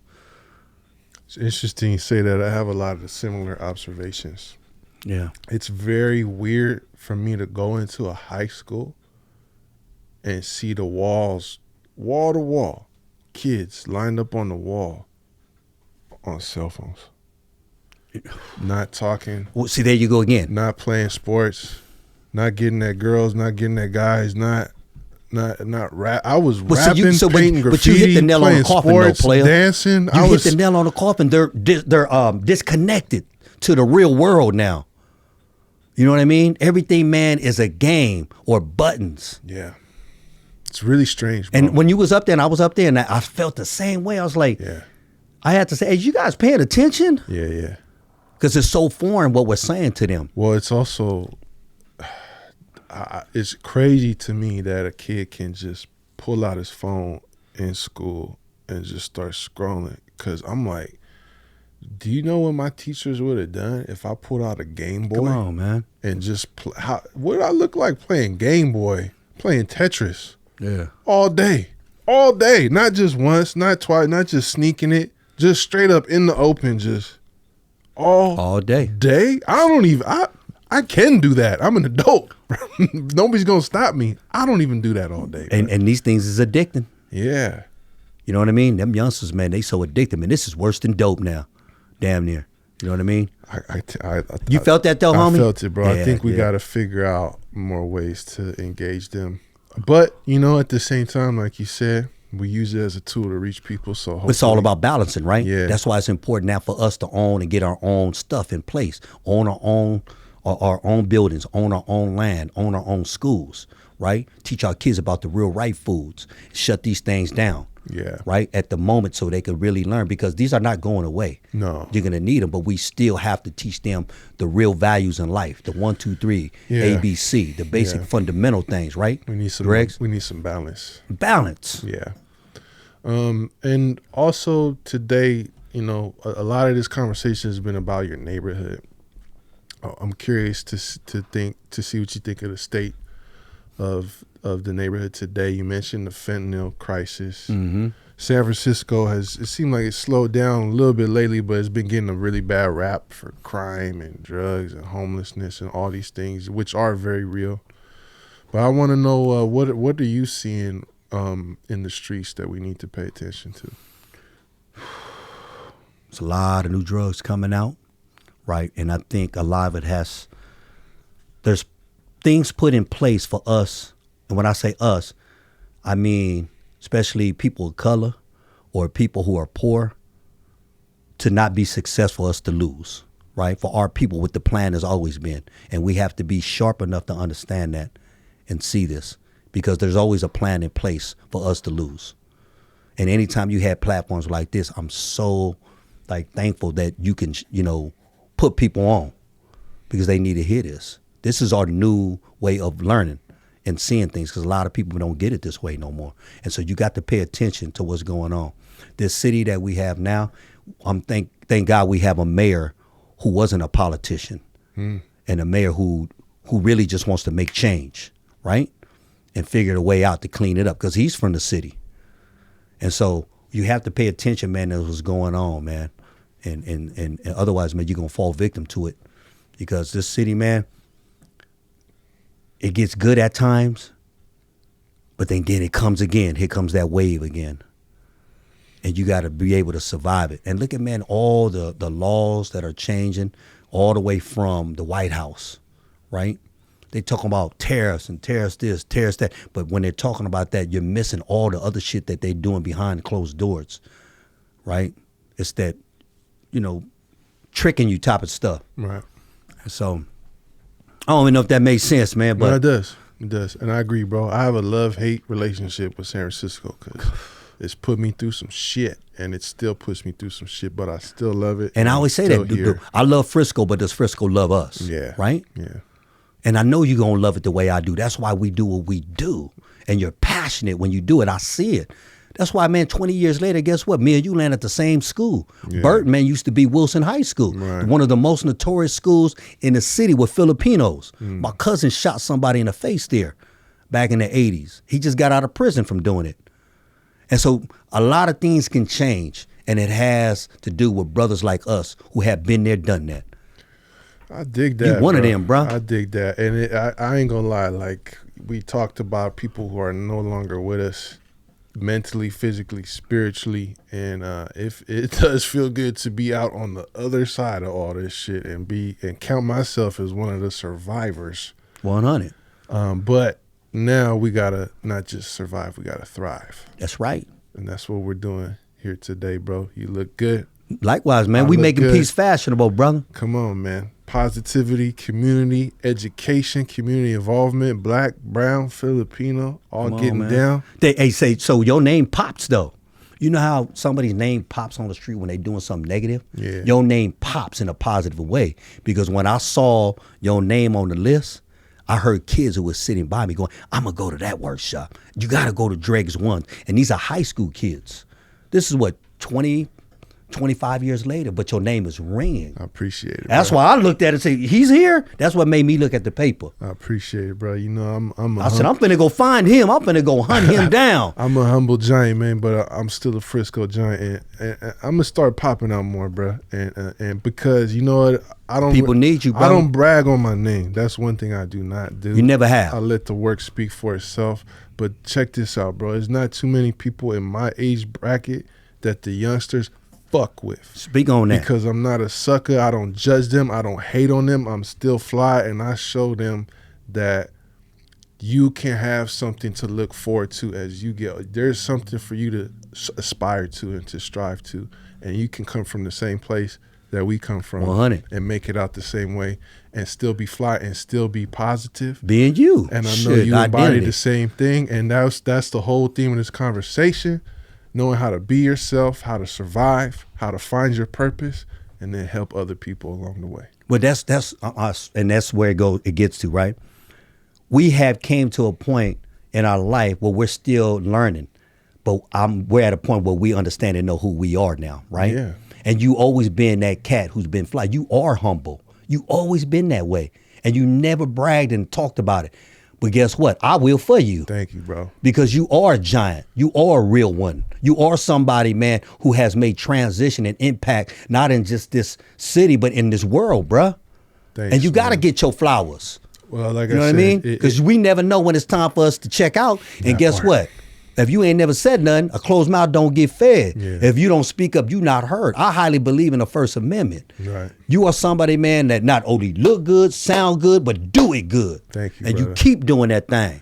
It's interesting you say that. I have a lot of similar observations. Yeah. It's very weird for me to go into a high school and see the walls, wall to wall, kids lined up on the wall on cell phones. Not talking. Well, see, there you go again. Not playing sports. Not getting at girls. Not getting at guys. Not rap. I was rapping, painting graffiti, but you hit the nail on the coffin, sports, though, player. Dancing. You hit the nail on the coffin. They're disconnected to the real world now. You know what I mean? Everything, man, is a game or buttons. Yeah. It's really strange, bro. And when you was up there and I was up there, and I felt the same way. I was like, I had to say, hey, you guys paying attention? Yeah. Because it's so foreign what we're saying to them. Well, it's also, it's crazy to me that a kid can just pull out his phone in school and just start scrolling. Because I'm like, do you know what my teachers would have done if I pulled out a Game Boy? Come on, man. And just, what did I look like playing Game Boy, playing Tetris? Yeah. All day. Not just once, not twice, not just sneaking it. Just straight up in the open, just all day. I can do that. I'm an adult. Nobody's gonna stop me. I don't even do that all day. And these things is addicting. Yeah. You know what I mean? Them youngsters, man, they so addicted. Man, this is worse than dope now. Damn near. You know what I mean? You felt that though, homie? I felt it, bro. Yeah, I think we got to figure out more ways to engage them. But, at the same time, like you said, we use it as a tool to reach people. So it's all about balancing, right? Yeah. That's why it's important now for us to own and get our own stuff in place, own our own buildings, own our own land, own our own schools, right? Teach our kids about the real right foods, shut these things down. Yeah. Right at the moment, so they could really learn, because these are not going away. No, you're gonna need them, but we still have to teach them the real values in life, the 1, 2, 3, ABC, the basic fundamental things. Right? We need some. Dregs? We need some balance. Yeah. And also today, a lot of this conversation has been about your neighborhood. I'm curious to see what you think of the state of the neighborhood today. You mentioned the fentanyl crisis. Mm-hmm. San Francisco it seemed like it's slowed down a little bit lately, but it's been getting a really bad rap for crime and drugs and homelessness and all these things, which are very real. But I want to know what are you seeing in the streets that we need to pay attention to? There's a lot of new drugs coming out, right? And I think a lot of it there's things put in place for us. And when I say us, I mean especially people of color or people who are poor, to not be successful, us to lose, right? For our people, what the plan has always been. And we have to be sharp enough to understand that and see this, because there's always a plan in place for us to lose. And anytime you have platforms like this, I'm so thankful that you can, put people on, because they need to hear this. This is our new way of learning and seeing things, because a lot of people don't get it this way no more. And so you got to pay attention to what's going on. This city that we have now, thank God we have a mayor who wasn't a politician, and a mayor who really just wants to make change, right? And figure a way out to clean it up, because he's from the city. And so you have to pay attention, man, to what's going on, man. And otherwise, man, you're going to fall victim to it, because this city, man, it gets good at times, but then again, it comes again. Here comes that wave again. And you got to be able to survive it. And look at, man, all the laws that are changing all the way from the White House, right? They talking about tariffs and tariffs this, tariffs that. But when they're talking about that, you're missing all the other shit that they're doing behind closed doors, right? It's that, tricking you type of stuff. Right. So I don't even know if that makes sense, man. But no, it does. It does. And I agree, bro. I have a love-hate relationship with San Francisco, because it's put me through some shit, and it still puts me through some shit, but I still love it. And I always say that. I love Frisco, but does Frisco love us? Yeah. Right? Yeah. And I know you're going to love it the way I do. That's why we do what we do. And you're passionate when you do it. I see it. That's why, man, 20 years later, guess what? Me and you land at the same school. Yeah. Burton, man, used to be Wilson High School, Right. one of the most notorious schools in the city with Filipinos. My cousin shot somebody in the face there back in the 80s. He just got out of prison from doing it. And so a lot of things can change, and it has to do with brothers like us who have been there, done that. I dig that. You one of them, bro. I dig that. And I ain't gonna lie, like we talked about people who are no longer with us mentally, physically, spiritually, and if it does feel good to be out on the other side of all this shit and count myself as one of the survivors. 100. But now we gotta not just survive, we gotta thrive. That's right. And that's what we're doing here today, bro. You look good. Likewise, man. I We look making good. peace fashionable, brother. Come on, man. Positivity, community, education, community involvement, black, brown, Filipino, all Come on, getting man. down. Hey, say, so your name pops, though. You know how somebody's name pops on the street when they doing something negative? Yeah. Your name pops in a positive way. Because when I saw your name on the list, I heard kids who were sitting by me going, I'm going to go to that workshop. You got to go to Dregs One. And these are high school kids. This is what, 25 years later, but your name is ringing. I appreciate it. That's bro. why I looked at it and said, he's here? That's what made me look at the paper. I appreciate it, bro. You know, I said, I'm finna go find him. I'm finna go hunt him down. I'm a humble giant, man, but I'm still a Frisco giant, and I'm gonna start popping out more, bro. And because you know what, I don't. People need you, bro. I don't brag on my name. That's one thing I do not do. You never have. I let the work speak for itself. But check this out, bro. There's not too many people in my age bracket that the youngsters fuck with. Speak on that. Because I'm not a sucker. I don't judge them. I don't hate on them. I'm still fly, and I show them that you can have something to look forward to as you get. There's something for you to aspire to and to strive to, and you can come from the same place that we come from 100. and make it out the same way and still be fly and still be positive. Being you. And I know Shit, you embody identity. the same thing, and that's the whole theme of this conversation. Knowing how to be yourself, how to survive, how to find your purpose, and then help other people along the way. Well, that's us, and that's where it gets to, right? We have came to a point in our life where we're still learning, but we're at a point where we understand and know who we are now, right? Yeah. And you always been that cat who's been fly. You are humble. You always been that way, and you never bragged and talked about it. But guess what? I will for you. Thank you, bro. Because you are a giant. You are a real one. You are somebody, man, who has made transition and impact, not in just this city, but in this world, bruh. Thanks, And you got to man. get your flowers. Well, like You know I what I said, mean? Because we never know when it's time for us to check out. And That guess part. what? If you ain't never said nothing, a closed mouth don't get fed. Yeah. If you don't speak up, you not heard. I highly believe in the First Amendment. Right. You are somebody, man, that not only look good, sound good, but do it good. Thank you, And brother. you keep doing that thing.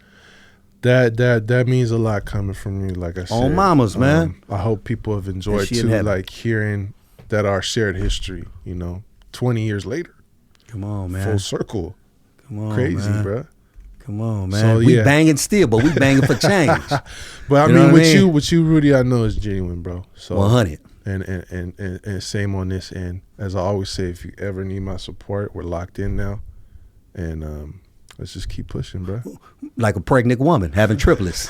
That means a lot coming from you, like I said. On mamas, man. I hope people have enjoyed shit too, heavy. like hearing that our shared history, 20 years later, Come on, man. full circle. Come on, Crazy, man. bro. Come on, man. So, we yeah. banging still, but we banging for change. But I You know mean, what I mean? with you, Rudy, I know is genuine, bro. So 100. And same on this end. As I always say, if you ever need my support, we're locked in now, and let's just keep pushing, bro. Like a pregnant woman having triplets.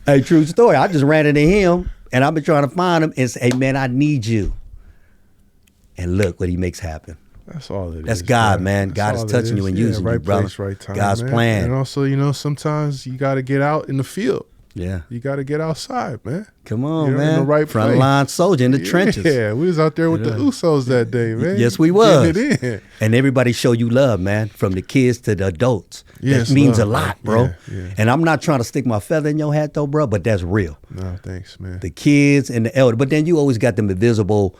Hey, true story. I just ran into him, and I've been trying to find him and say, hey, man, I need you. And look what he makes happen. That's all it is. That's God, bro. man. That's God is all it touching you and using you, right brother. Place, right time, God's man. plan. And also, sometimes you got to get out in the field. Yeah. You got to get outside, man. Come on, You're in man. the right place. Frontline soldier in the trenches. Yeah, we was out there with the Usos that day, man. Yes, we was. Getting it in. And everybody show you love, man, from the kids to the adults. Yes, that means love, a lot, man. bro. Yeah. And I'm not trying to stick my feather in your hat, though, bro, but that's real. No, thanks, man. The kids and the elder. But then you always got them invisible,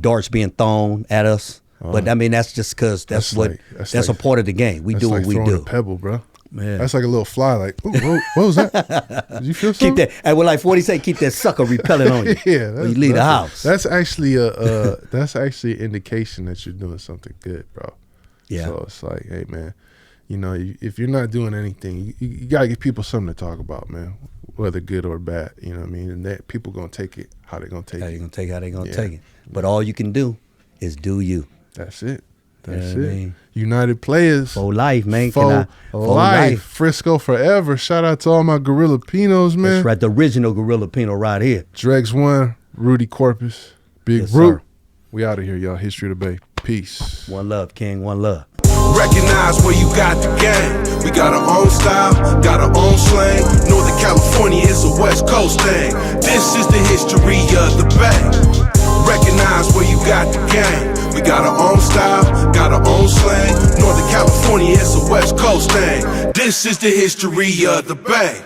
darts being thrown at us. But I mean, that's just because that's a part of the game. We That's do like what we throwing do. a pebble, bro. Man. That's like a little fly. Like, ooh, what was that? Did you feel Keep something? that. Hey, well, like 40 say, keep that sucker repelling on you. Yeah, when you leave the house. That's actually that's actually an indication that you're doing something good, bro. Yeah. So it's like, hey, man, if you're not doing anything, you gotta give people something to talk about, man, whether good or bad. You know what I mean? And that people gonna take it how they gonna take How it. you gonna take it? How they gonna Yeah. take it? But all you can do is do you. That's it. That's You know it. what I mean? United Playaz. For life, man. For For life. Frisco forever. Shout out to all my Filipinos, man. That's right. The original Filipino right here. Dregs One, Rudy Corpuz, Big Yes, Root. sir. We out of here, y'all. History of the Bay. Peace. One love, King. One love. Recognize where you got the game. We got our own style, got our own slang. Northern California is a West Coast thing. This is the history of the Bay. Recognize where you got the game. We got our own style, got our own slang. Northern California is a West Coast thing. This is the history of the Bay.